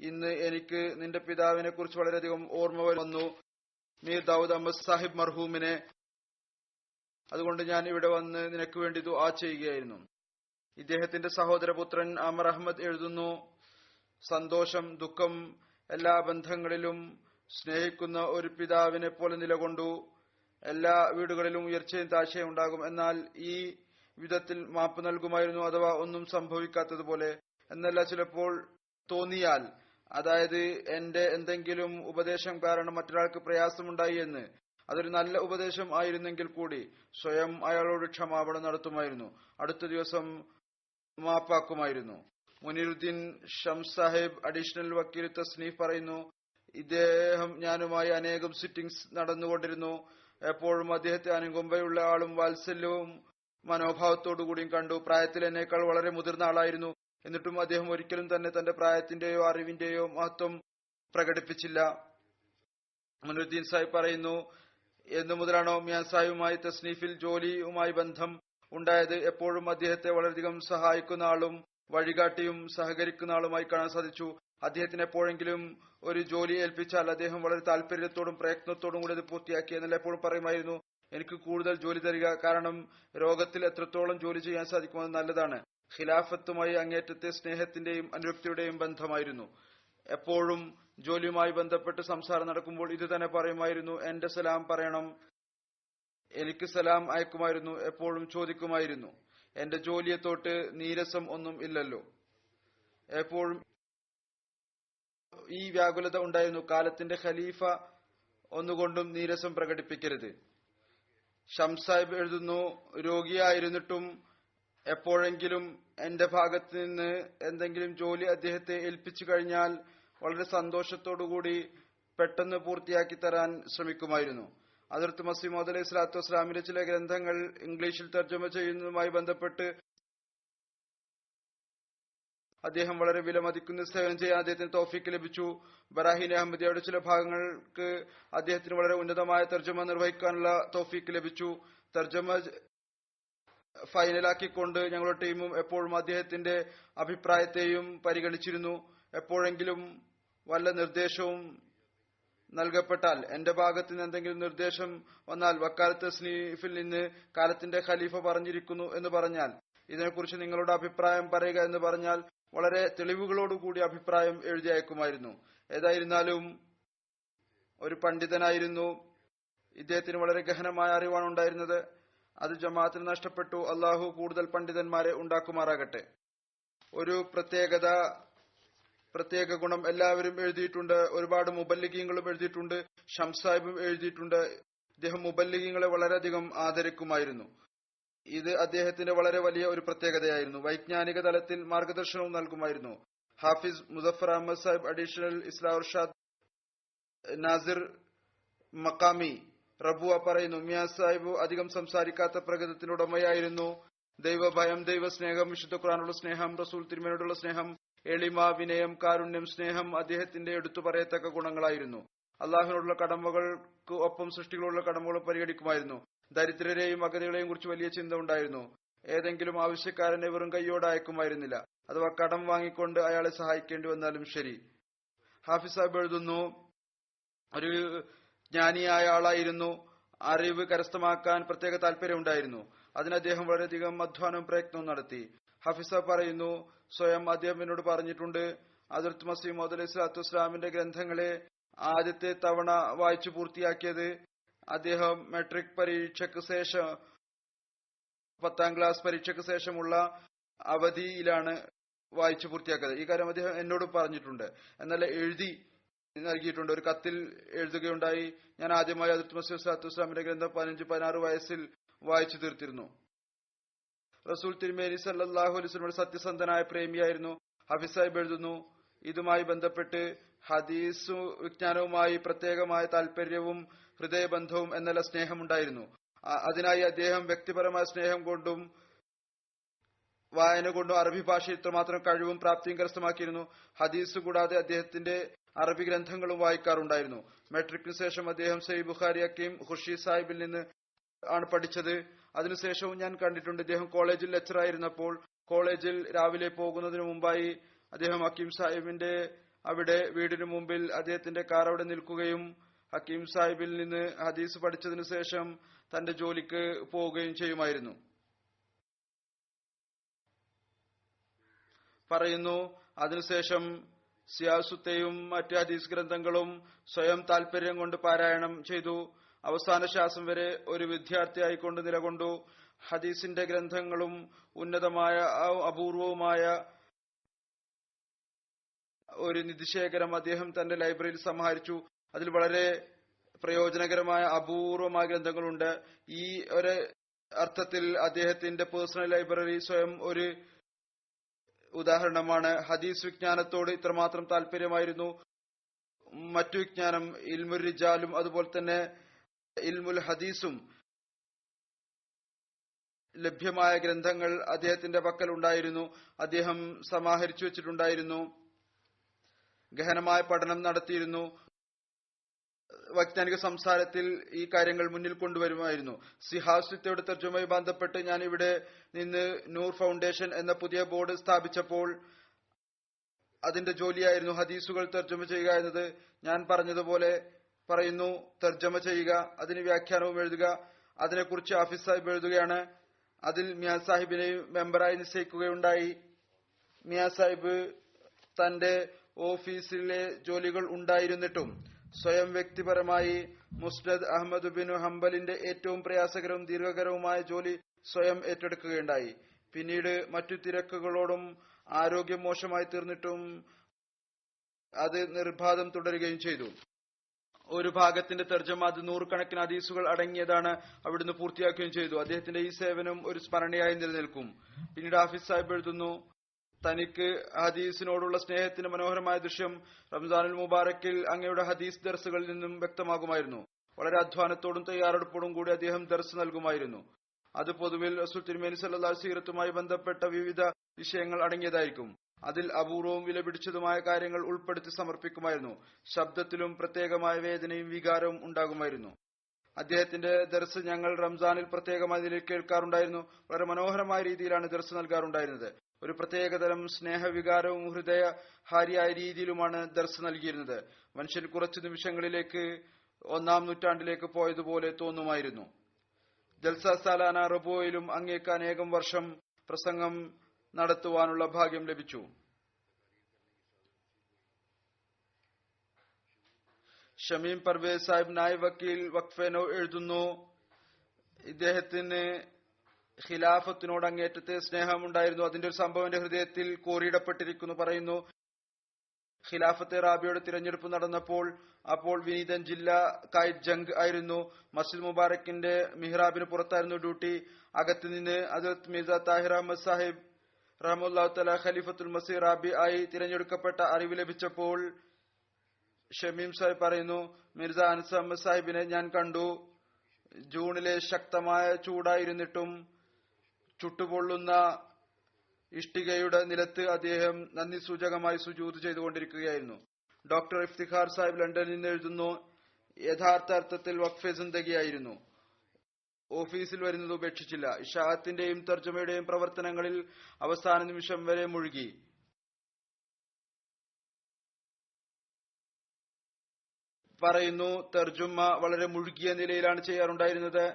ഇന്ന് എനിക്ക് നിന്റെ പിതാവിനെ കുറിച്ച് വളരെയധികം ഓർമ്മ വന്നു, മീർ ദാവൂദ് അഹമ്മദ് സാഹിബ് മർഹൂമിനെ. അതുകൊണ്ട് ഞാൻ ഇവിടെ വന്ന് നിനക്ക് വേണ്ടി ദുആ ചെയ്യുകയായിരുന്നു. ഇദ്ദേഹത്തിന്റെ സഹോദരപുത്രൻ അമർ അഹമ്മദ് എഴുതുന്നു, സന്തോഷം, ദുഃഖം, എല്ലാ ബന്ധങ്ങളിലും സ്നേഹിക്കുന്ന ഒരു പിതാവിനെ പോലെ നിലകൊണ്ടു. എല്ലാ വീടുകളിലും ഉയർച്ചയും താഴ്ചയും ഉണ്ടാകും. എന്നാൽ ഈ വിധത്തിൽ മാപ്പ് നൽകുമായിരുന്നു, അഥവാ ഒന്നും സംഭവിക്കാത്തതുപോലെ. എന്നല്ല, ചിലപ്പോൾ തോന്നിയാൽ, അതായത് എന്റെ എന്തെങ്കിലും ഉപദേശം കാരണം മറ്റൊരാൾക്ക് പ്രയാസമുണ്ടായി എന്ന്, അതൊരു നല്ല ഉപദേശം ആയിരുന്നെങ്കിൽ കൂടി സ്വയം അയാളോട് ക്ഷമാപണം നടത്തുമായിരുന്നു. അടുത്ത ദിവസം മാപ്പാക്കുമായിരുന്നു. മുനീറുദ്ദീൻ ഷംസ് സാഹിബ് അഡീഷണൽ വക്കീൽ തസ്നീഫ് പറയുന്നു, ഇദ്ദേഹം ഞാനുമായി അനേകം സിറ്റിംഗ്സ് നടന്നുകൊണ്ടിരുന്നു. എപ്പോഴും അദ്ദേഹത്തെ അനുകമ്പയുള്ള ആളും വാത്സല്യവും മനോഭാവത്തോടുകൂടിയും കണ്ടു. പ്രായത്തിൽ എന്നേക്കാൾ വളരെ മുതിർന്ന ആളായിരുന്നു. എന്നിട്ടും അദ്ദേഹം ഒരിക്കലും തന്നെ തന്റെ പ്രായത്തിന്റെയോ അറിവിന്റെയോ മഹത്വം പ്രകടിപ്പിച്ചില്ല. മുനീറുദ്ദീൻ സാഹിബ് പറയുന്നു, എന്നു മുതലാണോ മിയാൻ സാഹിബുമായി തസ്നീഫിൽ ജോലിയുമായി ബന്ധം ഉണ്ടായത്, എപ്പോഴും അദ്ദേഹത്തെ വളരെയധികം സഹായിക്കുന്ന ആളും വഴികാട്ടിയും സഹകരിക്കുന്ന ആളുമായി കാണാൻ സാധിച്ചു. അദ്ദേഹത്തിന് എപ്പോഴെങ്കിലും ഒരു ജോലി ഏൽപ്പിച്ചാൽ അദ്ദേഹം വളരെ താല്പര്യത്തോടും പ്രയത്നത്തോടും കൂടി അത് പൂർത്തിയാക്കി എന്നാൽ എപ്പോഴും പറയുമായിരുന്നു, എനിക്ക് കൂടുതൽ ജോലി തരിക, കാരണം രോഗത്തിൽ എത്രത്തോളം ജോലി ചെയ്യാൻ സാധിക്കുമെന്ന് നല്ലതാണ്. ഖിലാഫത്തുമായി അങ്ങേറ്റത്തെ സ്നേഹത്തിന്റെയും അനുരക്തിയുടെയും ബന്ധമായിരുന്നു. എപ്പോഴും ജോലിയുമായി ബന്ധപ്പെട്ട് സംസാരം നടക്കുമ്പോൾ ഇത് തന്നെ പറയുമായിരുന്നു, എന്റെ സലാം പറയണം. എനിക്ക് സലാം അയക്കുമായിരുന്നു. എപ്പോഴും ചോദിക്കുമായിരുന്നു, എന്റെ ജോലിയെ തൊട്ട് നീരസം ഒന്നും ഇല്ലല്ലോ. എപ്പോഴും ഈ വ്യാകുലത ഉണ്ടായിരുന്നു, കാലത്തിന്റെ ഖലീഫ ഒന്നുകൊണ്ടും നീരസം പ്രകടിപ്പിക്കരുത്. ഷംസാഹിബ് എഴുതുന്നു, രോഗിയായിരുന്നിട്ടും എപ്പോഴെങ്കിലും എന്റെ ഭാഗത്ത് നിന്ന് എന്തെങ്കിലും ജോലി അദ്ദേഹത്തെ ഏൽപ്പിച്ചു കഴിഞ്ഞാൽ വളരെ സന്തോഷത്തോടുകൂടി പെട്ടെന്ന് പൂർത്തിയാക്കി തരാൻ ശ്രമിക്കുമായിരുന്നു. ഹദ്റത്ത് മസീഹ് മൗഊദ് അലൈഹി സ്വലാത്തു വസ്സലാമിന്റെ ചില ഗ്രന്ഥങ്ങൾ ഇംഗ്ലീഷിൽ തർജ്ജമ ചെയ്യുന്നതുമായി ബന്ധപ്പെട്ട് അദ്ദേഹം വളരെ വിലമതിക്കുന്ന സേവനം ചെയ്യാൻ അദ്ദേഹത്തിന് തൗഫീക്ക് ലഭിച്ചു. ബറാഹിൻ അഹമ്മദിയുടെ ചില ഭാഗങ്ങൾക്ക് അദ്ദേഹത്തിന് വളരെ ഉന്നതമായ തർജ്ജമ നിർവഹിക്കാനുള്ള തൗഫീക്ക് ലഭിച്ചു. തർജ്ജമ ഫൈനലാക്കിക്കൊണ്ട് ഞങ്ങളുടെ ടീമും എപ്പോഴും അദ്ദേഹത്തിന്റെ അഭിപ്രായത്തെയും പരിഗണിച്ചിരുന്നു. എപ്പോഴെങ്കിലും വല്ല നിർദ്ദേശവും നൽകപ്പെട്ടാൽ, എന്റെ ഭാഗത്ത് നിന്ന് എന്തെങ്കിലും നിർദ്ദേശം വന്നാൽ, വക്കാലത്ത് സ്നീഫിൽ നിന്ന് കാലത്തിന്റെ ഖലീഫ പറഞ്ഞിരിക്കുന്നു എന്ന് പറഞ്ഞാൽ, ഇതിനെക്കുറിച്ച് നിങ്ങളുടെ അഭിപ്രായം പറയുക എന്ന് പറഞ്ഞാൽ, വളരെ തെളിവുകളോടുകൂടി അഭിപ്രായം എഴുതി അയക്കുമായിരുന്നു. ഏതായിരുന്നാലും ഒരു പണ്ഡിതനായിരുന്നു. ഇദ്ദേഹത്തിന് വളരെ ഗഹനമായ അറിവാണ് ഉണ്ടായിരുന്നത്. അത് ജമാഅത്തിന് നഷ്ടപ്പെട്ടു. അള്ളാഹു കൂടുതൽ പണ്ഡിതന്മാരെ ഉണ്ടാക്കുമാറാകട്ടെ. ഒരു പ്രത്യേക ഗുണം എല്ലാവരും എഴുതിയിട്ടുണ്ട്. ഒരുപാട് മുബല്ലിഗീങ്ങളും എഴുതിയിട്ടുണ്ട്. ഷംസാഹിബും എഴുതിയിട്ടുണ്ട്. ഇദ്ദേഹം മുബല്ലിഗീങ്ങളെ വളരെയധികം ആദരിക്കുമായിരുന്നു. ഇത് അദ്ദേഹത്തിന്റെ വളരെ വലിയ ഒരു പ്രത്യേകതയായിരുന്നു. വൈജ്ഞാനിക തലത്തിൽ മാർഗദർശനവും നൽകുമായിരുന്നു. ഹാഫിസ് മുസഫർ അഹമ്മദ് സാഹിബ് അഡീഷണൽ ഇസ്ലാം ഇർഷാദ് നാസിർ മക്കാമി റബുവ പറയുന്നു, മിയാ സാഹിബ് അധികം സംസാരിക്കാത്ത പ്രകൃതത്തിന്റെ ഉടമയായിരുന്നു. ദൈവഭയം, ദൈവസ്നേഹം, വിശുദ്ധ ഖുർആനുള്ള സ്നേഹം, റസൂൽ തിരുമേനിയോടുള്ള സ്നേഹം, എളിമ, വിനയം, കാരുണ്യം, സ്നേഹം അദ്ദേഹത്തിന്റെ എടുത്തു പറയത്തക്ക ഗുണങ്ങളായിരുന്നു. അള്ളാഹുവിനോടുള്ള കടമകൾക്ക് ഒപ്പം സൃഷ്ടികളോടുള്ള കടമകളും പരിഗണിക്കുമായിരുന്നു. ദരിദ്രരെയും അഗതികളെയും കുറിച്ച് വലിയ ചിന്ത ഉണ്ടായിരുന്നു. ഏതെങ്കിലും ആവശ്യക്കാരനെ വെറും കൈയോടെ അയക്കുമായിരുന്നില്ല, അഥവാ കടം വാങ്ങിക്കൊണ്ട് അയാളെ സഹായിക്കേണ്ടി വന്നാലും ശരി. ഹാഫിസ് സാഹിബ് എഴുതുന്നു, ഒരു ജ്ഞാനിയായ ആളായിരുന്നു. അറിവ് കരസ്ഥമാക്കാൻ പ്രത്യേക താല്പര്യം ഉണ്ടായിരുന്നു. അതിന് അദ്ദേഹം വളരെയധികം അധ്വാനവും പ്രയത്നവും നടത്തി. ഹാഫിസ് സാഹിബ് പറയുന്നു, സ്വയം അദ്ദേഹം എന്നോട് പറഞ്ഞിട്ടുണ്ട്, ഹദ്റത്ത് മസീഹ് മൗഊദ് അലൈഹി സ്വലാത്തു വസ്സലാമിന്റെ ഗ്രന്ഥങ്ങളെ ആദ്യത്തെ തവണ വായിച്ചു പൂർത്തിയാക്കിയത് അദ്ദേഹം മെട്രിക് പരീക്ഷയ്ക്ക് ശേഷം, 10ാം ക്ലാസ് പരീക്ഷയ്ക്ക് ശേഷമുള്ള അവധിയിലാണ് വായിച്ചു പൂർത്തിയാക്കിയത്. ഈ കാര്യം അദ്ദേഹം എന്നോട് പറഞ്ഞിട്ടുണ്ട്. എന്നാൽ എഴുതി നൽകിയിട്ടുണ്ട്. ഒരു കത്തിൽ എഴുതുകയുണ്ടായി, ഞാൻ ആദ്യമായി ഹദ്റത്ത് മസീഹ് സ്വല്ലല്ലാഹു അലൈഹി വസല്ലമയുടെ ഗ്രന്ഥം 15-16 വയസ്സിൽ വായിച്ചു തീർത്തിരുന്നു. റസൂൽ തിരുമേനി സല്ലല്ലാഹു അലൈഹി വസല്ലം സത്യസന്ധനായ പ്രേമിയായിരുന്നു. ഹാഫിസ് സാഹിബ് എഴുതുന്നു, ഇതുമായി ബന്ധപ്പെട്ട് ഹദീസ് വിജ്ഞാനവുമായി പ്രത്യേകമായ താല്പര്യവും ഹൃദയബന്ധവും എന്നല്ല സ്നേഹമുണ്ടായിരുന്നു. അതിനായി അദ്ദേഹം വ്യക്തിപരമായ സ്നേഹം കൊണ്ടും വായന കൊണ്ടും അറബി ഭാഷയിൽ ഇത്രമാത്രം കഴിവും പ്രാപ്തിയും കരസ്ഥമാക്കിയിരുന്നു. ഹദീസ് കൂടാതെ അദ്ദേഹത്തിന്റെ അറബി ഗ്രന്ഥങ്ങളും വായിക്കാറുണ്ടായിരുന്നു. മെട്രിക്കിന് ശേഷം അദ്ദേഹം സഹീഹ് ബുഖാരി ഹക്കീം ഖുർഷി സാഹിബിൽ നിന്ന് ആണ് പഠിച്ചത്. അതിനുശേഷവും ഞാൻ കണ്ടിട്ടുണ്ട്. അദ്ദേഹം കോളേജിൽ ലെക്ചറായിരുന്നപ്പോൾ കോളേജിൽ രാവിലെ പോകുന്നതിന് മുമ്പായി അദ്ദേഹം ഹക്കീം സാഹിബിന്റെ അവിടെ വീടിന് മുമ്പിൽ അദ്ദേഹത്തിന്റെ കാർ അവിടെ നിൽക്കുകയും ഹക്കീം സാഹിബിൽ നിന്ന് ഹദീസ് പഠിച്ചതിനു ശേഷം തന്റെ ജോലിക്ക് പോവുകയും ചെയ്യുമായിരുന്നു. പറയുന്നു, അതിനുശേഷം സിയാസുത്തെയും മറ്റ് ഹദീസ് ഗ്രന്ഥങ്ങളും സ്വയം താല്പര്യം കൊണ്ട് പാരായണം ചെയ്തു. അവസാന ശ്വാസം വരെ ഒരു വിദ്യാർത്ഥിയായിക്കൊണ്ട് നിലകൊണ്ടു. ഹദീസിന്റെ ഗ്രന്ഥങ്ങളും ഉന്നതമായ അപൂർവവുമായ ഒരു നിധിശേഖരം അദ്ദേഹം തന്റെ ലൈബ്രറിയിൽ സമാഹരിച്ചു. അതിൽ വളരെ പ്രയോജനകരമായ അപൂർവമായ ഗ്രന്ഥങ്ങളുണ്ട്. ഈ ഒരു അർത്ഥത്തിൽ അദ്ദേഹത്തിന്റെ പേഴ്സണൽ ലൈബ്രറി സ്വയം ഒരു ഉദാഹരണമാണ്. ഹദീസ് വിജ്ഞാനത്തോട് ഇത്രമാത്രം താല്പര്യമായിരുന്നു. മറ്റു വിജ്ഞാനം, ഇൽമുൽ റിജാലും അതുപോലെ തന്നെ ഇൽമുൽ ഹദീസും ലഭ്യമായ ഗ്രന്ഥങ്ങൾ അദ്ദേഹത്തിന്റെ പക്കൽ ഉണ്ടായിരുന്നു. അദ്ദേഹം സമാഹരിച്ചു വെച്ചിട്ടുണ്ടായിരുന്നു. ഗഹനമായ പഠനം നടത്തിയിരുന്നു. വൈജ്ഞാനിക സംസാരത്തിൽ ഈ കാര്യങ്ങൾ മുന്നിൽ കൊണ്ടുവരുമായിരുന്നു. സിഹാസിത്തയുടെ തർജ്ജമയുമായി ബന്ധപ്പെട്ട് ഞാൻ ഇവിടെ നിന്ന് നൂർ ഫൗണ്ടേഷൻ എന്ന പുതിയ ബോർഡ് സ്ഥാപിച്ചപ്പോൾ അതിന്റെ ജോലിയായിരുന്നു ഹദീസുകൾ തർജ്ജമ ചെയ്യുക എന്നത്. ഞാൻ പറഞ്ഞതുപോലെ പറയുന്നു, തർജ്ജമ ചെയ്യുക, അതിന് വ്യാഖ്യാനവും എഴുതുക. അതിനെക്കുറിച്ച് ഹാഫിസ് സാഹിബ് എഴുതുകയാണ്. അതിൽ മിയാ സാഹിബിനെയും മെമ്പറായി നിശ്ചയിക്കുകയുണ്ടായി. മിയാ സാഹിബ് തന്റെ ഓഫീസിലെ ജോലികൾ ഉണ്ടായിരുന്നിട്ടും സ്വയം വ്യക്തിപരമായി മുസ്നദ് അഹമ്മദ് ബിൻ ഹംബലിന്റെ ഏറ്റവും പ്രയാസകരവും ദീർഘകരവുമായ ജോലി സ്വയം ഏറ്റെടുക്കുകയുണ്ടായി. പിന്നീട് മറ്റു തിരക്കുകളോടും ആരോഗ്യം മോശമായി തീർന്നിട്ടും അത് നിർബാധം തുടരുകയും ചെയ്തു. ഒരു ഭാഗത്തിന്റെ തർജ്ജമ, അത് നൂറുകണക്കിന് ഹദീസുകൾ അടങ്ങിയതാണ്, അവിടുന്ന് പൂർത്തിയാക്കുകയും ചെയ്തു. അദ്ദേഹത്തിന്റെ ഈ സേവനം ഒരു സ്മരണയായി നിലനിൽക്കും. പിന്നീട് ഹാഫിസ് സാഹിബ് എഴുതുന്നു, തനിക്ക് ഹദീസിനോടുള്ള സ്നേഹത്തിന്റെ മനോഹരമായ ദൃശ്യം റംസാനുൽ മുബാറക്കിൽ അങ്ങയുടെ ഹദീസ് ദർസുകളിൽ നിന്നും വ്യക്തമാകുമായിരുന്നു. വളരെ അധ്വാനത്തോടും തയ്യാറെടുപ്പോടും കൂടി അദ്ദേഹം ദർസ് നൽകുമായിരുന്നു. അത് പൊതുവിൽ റസൂൽ തിരുമേനി സല്ലല്ലാഹു അലൈഹി വസല്ലം സീറത്തുമായി ബന്ധപ്പെട്ട വിവിധ വിഷയങ്ങൾ അടങ്ങിയതായിരിക്കും. അതിൽ അപൂർവവും വിലപിടിച്ചതുമായ കാര്യങ്ങൾ ഉൾപ്പെടുത്തി സമർപ്പിക്കുമായിരുന്നു. ശബ്ദത്തിലും പ്രത്യേകമായ വേദനയും വികാരവും ഉണ്ടാകുമായിരുന്നു. അദ്ദേഹത്തിന്റെ ദർസ് ഞങ്ങൾ റംസാനിൽ പ്രത്യേകമായ നിലയിൽ കേൾക്കാറുണ്ടായിരുന്നു. വളരെ മനോഹരമായ രീതിയിലാണ് ദർസ് നൽകാറുണ്ടായിരുന്നത്. ഒരു പ്രത്യേകതരം സ്നേഹവികാരവും ഹൃദയഹാരിയായ രീതിയിലുമാണ് ദർസ് നൽകിയിരുന്നത്. മനുഷ്യൻ കുറച്ചു നിമിഷങ്ങളിലേക്ക് 1-ാം നൂറ്റാണ്ടിലേക്ക് പോയതുപോലെ തോന്നുമായിരുന്നു. ജൽസ സാലാന റബോയിലും അങ്ങേക്ക് അനേകം വർഷം പ്രസംഗം നടത്തുവാനുള്ള ഭാഗ്യം ലഭിച്ചു. ഷമീം പർവേസ് സാഹിബ് നായ് വക്കീൽ വഖഫേനോ എഴുതുന്നു, ഇദ്ദേഹത്തിന് ഖിലാഫത്തിനോട് അങ്ങേറ്റത്തെ സ്നേഹമുണ്ടായിരുന്നു. അതിന്റെ ഒരു സംഭവം എന്റെ ഹൃദയത്തിൽ കോറിയിടപ്പെട്ടിരിക്കുന്നു. പറയുന്നു, ഖിലാഫത്തെ റാബിയുടെ തിരഞ്ഞെടുപ്പ് നടന്നപ്പോൾ അപ്പോൾ വിനീതൻ ജില്ലാ കായിദ് ജംഗ് ആയിരുന്നു. മസ്ജിദ് മുബാറക്കിന്റെ മിഹ്റാബിന് പുറത്തായിരുന്നു ഡ്യൂട്ടി. അകത്ത് നിന്ന് ഹദ്റത്ത് മിർസ താഹിർ അഹമ്മദ് സാഹിബ് റഹ്മത്തുള്ളാഹി തആല ഖലീഫത്തുൽ മസീഹ് റാബി ആയി തിരഞ്ഞെടുക്കപ്പെട്ട അറിവ് ലഭിച്ചപ്പോൾ ഷമീം സാഹിബ് പറയുന്നു, മിർസ അൻസ് അഹമ്മദ് സാഹിബിനെ ഞാൻ കണ്ടു. ജൂണിലെ ശക്തമായ ചൂടായിരുന്നിട്ടും ചുട്ടുപൊള്ളുന്ന ഇഷ്ടികയുടെ നിലത്ത് അദ്ദേഹം നന്ദി സൂചകമായി സുജൂദ് ചെയ്തുകൊണ്ടിരിക്കുകയായിരുന്നു. ഡോക്ടർ ഇഫ്തിഖാർ സാഹിബ് ലണ്ടനിൽ നിന്ന് എഴുതുന്നു, യഥാർത്ഥ അർത്ഥത്തിൽ വഖഫെ സിന്ദഗിയായിരുന്നു. ഓഫീസിൽ വരുന്നത് ഉപേക്ഷിച്ചില്ല. ഇഷാഅത്തിന്റെയും തർജ്ജമയുടെയും പ്രവർത്തനങ്ങളിൽ അവസാന നിമിഷം വരെ മുഴുകി. പറയുന്നു, തർജുമ വളരെ മുഴുകിയ നിലയിലാണ് ചെയ്യാറുണ്ടായിരുന്നത്.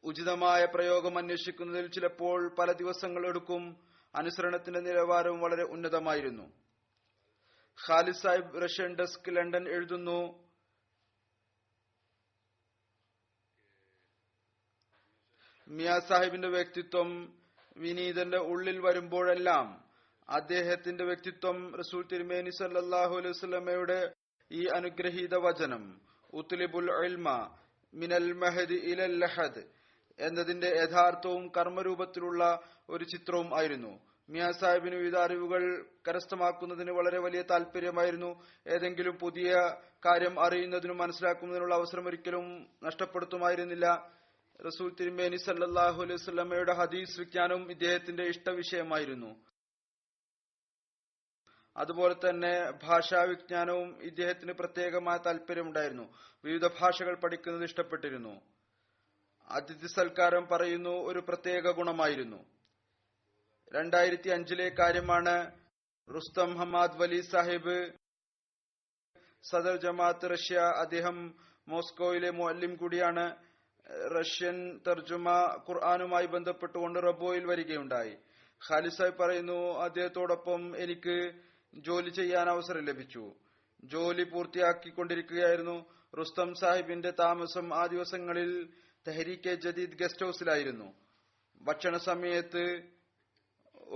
ഉചിതമായ പ്രയോഗം അന്വേഷിക്കുന്നതിൽ ചിലപ്പോൾ പല ദിവസങ്ങൾ എടുക്കും. അനുസരണത്തിന്റെ നിലവാരവും വളരെ ഉന്നതമായിരുന്നു. Khalid Sahib Russian desk London എഴുതുന്നു, മിയാ സാഹിബിന്റെ വ്യക്തിത്വം വിനീതന്റെ ഉള്ളിൽ വരുമ്പോഴെല്ലാം അദ്ദേഹത്തിന്റെ വ്യക്തിത്വം റസൂൽ തിരുമേനി സല്ലല്ലാഹു അലൈഹി വസല്ലമയുടെ ഈ അനുഗ്രഹീത വചനം ഉത്ലിബുൽ ഇൽമ മിനൽ മഹദി ഇലൽ ലഹദ് എന്നതിന്റെ യഥാർത്ഥവും കർമ്മരൂപത്തിലുള്ള ഒരു ചിത്രവും ആയിരുന്നു. മിയാ സാഹിബിന് വിവിധ അറിവുകൾ കരസ്ഥമാക്കുന്നതിന് വളരെ വലിയ താല്പര്യമായിരുന്നു. ഏതെങ്കിലും പുതിയ കാര്യം അറിയുന്നതിനും മനസ്സിലാക്കുന്നതിനുള്ള അവസരം ഒരിക്കലും നഷ്ടപ്പെടുത്തുമായിരുന്നില്ല. റസൂൽ തിരുമേനി സല്ലല്ലാഹു അലൈഹി വസല്ലമയുടെ ഹദീസ് വിജ്ഞാനവും ഇദ്ദേഹത്തിന്റെ ഇഷ്ടവിഷയമായിരുന്നു. അതുപോലെ തന്നെ ഭാഷാ വിജ്ഞാനവും ഇദ്ദേഹത്തിന് പ്രത്യേകമായ താല്പര്യമുണ്ടായിരുന്നു. വിവിധ ഭാഷകൾ പഠിക്കുന്നത് ഇഷ്ടപ്പെട്ടിരുന്നു. അതിഥി സൽക്കാരം പറയുന്നു ഒരു പ്രത്യേക ഗുണമായിരുന്നു. 2005 കാര്യമാണ്. റുസ്തം ഹമാദ് വലി സാഹിബ് സദർ ജമാഅത്ത് റഷ്യ, അദ്ദേഹം മോസ്കോയിലെ മുഅല്ലിം കൂടിയാണ്. റഷ്യൻ തർജുമ ഖുർആനുമായി ബന്ധപ്പെട്ടുകൊണ്ട് റബോയിൽ വരികയുണ്ടായി. ഖാലിദ് സാഹിബ് പറയുന്നു, അദ്ദേഹത്തോടൊപ്പം എനിക്ക് ജോലി ചെയ്യാൻ അവസരം ലഭിച്ചു. ജോലി പൂർത്തിയാക്കിക്കൊണ്ടിരിക്കുകയായിരുന്നു. റുസ്തം സാഹിബിന്റെ താമസം ആ ദിവസങ്ങളിൽ തെഹരീക്കെ ജദീദ് ഗസ്റ്റ് ഹൌസിലായിരുന്നു. ഭക്ഷണ സമയത്ത്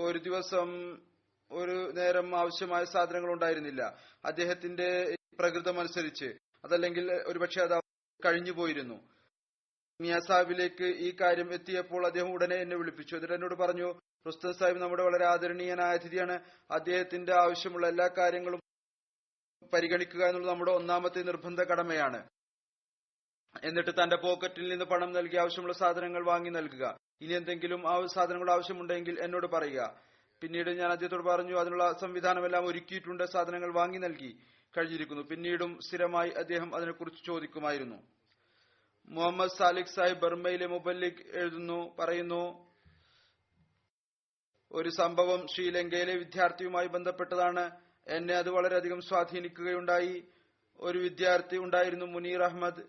ഒരു ദിവസം ഒരു നേരം ആവശ്യമായ സാധനങ്ങൾ ഉണ്ടായിരുന്നില്ല. അദ്ദേഹത്തിന്റെ പ്രകൃതമനുസരിച്ച് അതല്ലെങ്കിൽ ഒരുപക്ഷെ അത് കഴിഞ്ഞുപോയിരുന്നു. മിയാ സാഹിബിലേക്ക് ഈ കാര്യം എത്തിയപ്പോൾ അദ്ദേഹം ഉടനെ എന്നെ വിളിപ്പിച്ചു. എന്നിട്ട് എന്നോട് പറഞ്ഞു, റുസ്തം സാഹിബ് നമ്മുടെ വളരെ ആദരണീയനായ അതിഥിയാണ്. അദ്ദേഹത്തിന്റെ ആവശ്യമുള്ള എല്ലാ കാര്യങ്ങളും പരിഗണിക്കുക എന്നുള്ളത് നമ്മുടെ ഒന്നാമത്തെ നിർബന്ധ കടമയാണ്. എന്നിട്ട് തന്റെ പോക്കറ്റിൽ നിന്ന് പണം നൽകി ആവശ്യമുള്ള സാധനങ്ങൾ വാങ്ങി നൽകുക. ഇനി എന്തെങ്കിലും സാധനങ്ങൾ ആവശ്യമുണ്ടെങ്കിൽ എന്നോട് പറയുക. പിന്നീട് ഞാൻ അദ്ദേഹത്തോട് പറഞ്ഞു, അതിനുള്ള സംവിധാനമെല്ലാം ഒരുക്കിയിട്ടുണ്ട്, സാധനങ്ങൾ വാങ്ങി നൽകി കഴിഞ്ഞിരിക്കുന്നു. പിന്നീടും സ്ഥിരമായി അദ്ദേഹം അതിനെക്കുറിച്ച് ചോദിക്കുമായിരുന്നു. മുഹമ്മദ് സാലിഖ് സാഹിബ് ബർമയിലെ മുബല്ലിഗ് എഴുതുന്നു, പറയുന്നു, ഒരു സംഭവം ശ്രീലങ്കയിലെ വിദ്യാർത്ഥിയുമായി ബന്ധപ്പെട്ടതാണ്. എന്നെ അത് വളരെയധികം സ്വാധീനിക്കുകയുണ്ടായി. ഒരു വിദ്യാർത്ഥി ഉണ്ടായിരുന്നു, മുനീർ അഹമ്മദ്.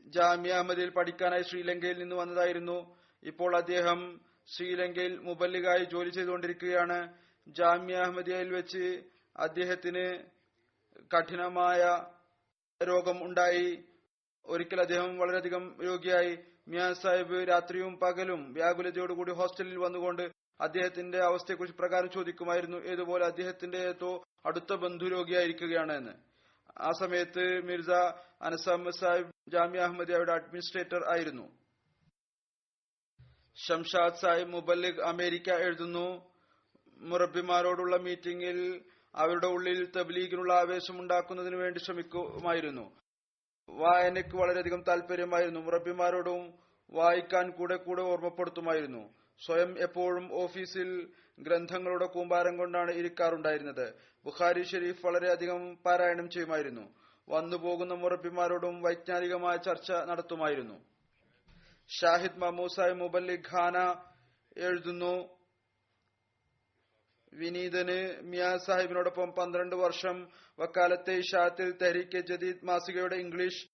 ജാമിയ അഹമ്മദിൽ പഠിക്കാനായി ശ്രീലങ്കയിൽ നിന്ന് വന്നതായിരുന്നു. ഇപ്പോൾ അദ്ദേഹം ശ്രീലങ്കയിൽ മുബല്ലിഗായി ജോലി ചെയ്തുകൊണ്ടിരിക്കുകയാണ്. ജാമിയ അഹമ്മദിയയിൽ വെച്ച് അദ്ദേഹത്തിന് കഠിനമായ രോഗം ഉണ്ടായി. ഒരിക്കൽ അദ്ദേഹം വളരെയധികം രോഗിയായി. മിയാ സാഹിബ് രാത്രിയും പകലും വ്യാകുലതയോടുകൂടി ഹോസ്റ്റലിൽ വന്നുകൊണ്ട് അദ്ദേഹത്തിന്റെ അവസ്ഥയെക്കുറിച്ച് പ്രകാരം ചോദിക്കുമായിരുന്നു, ഏതുപോലെ അദ്ദേഹത്തിന്റെ ഏതോ അടുത്ത ബന്ധു രോഗിയായിരിക്കുകയാണ് എന്ന്. ആ സമയത്ത് മിർസ അനസ് അഹമ്മദ് സാഹിബ് ജാമിയ അഹമ്മദിയയുടെ അഡ്മിനിസ്ട്രേറ്റർ ആയിരുന്നു. ഷംഷാദ് സാഹിബ് മുബല്ലിഗ് അമേരിക്ക എഴുതുന്നു, മുറബിമാരോടുള്ള മീറ്റിംഗിൽ അവരുടെ ഉള്ളിൽ തബ്ലീഗിനുള്ള ആവേശം ഉണ്ടാക്കുന്നതിന് വേണ്ടി ശ്രമിക്കുമായിരുന്നു. വായനയ്ക്ക് വളരെയധികം താല്പര്യമായിരുന്നു. മുറബിമാരോടും വായിക്കാൻ കൂടെ കൂടെ ഓർമ്മപ്പെടുത്തുമായിരുന്നു. സ്വയം എപ്പോഴും ഓഫീസിൽ ഗ്രന്ഥങ്ങളുടെ കൂമ്പാരം കൊണ്ടാണ് ഇരിക്കാറുണ്ടായിരുന്നത്. ബുഖാരി ഷെരീഫ് വളരെയധികം പാരായണം ചെയ്യുമായിരുന്നു. വന്നുപോകുന്ന മുറബിമാരോടും വൈജ്ഞാനികമായ ചർച്ച നടത്തുമായിരുന്നു. ഷാഹിദ് മഹമൂദ് മുബല്ലിഗ് ഖാന എഴുതുന്നു, വിനീതന് മിയാ സാഹിബിനോടൊപ്പം 12 വർഷം വക്കാലത്തെ ഇഷാത്തിൽ തെഹ്രീക്കെ ജദീദ് മാസികയുടെ ഇംഗ്ലീഷ്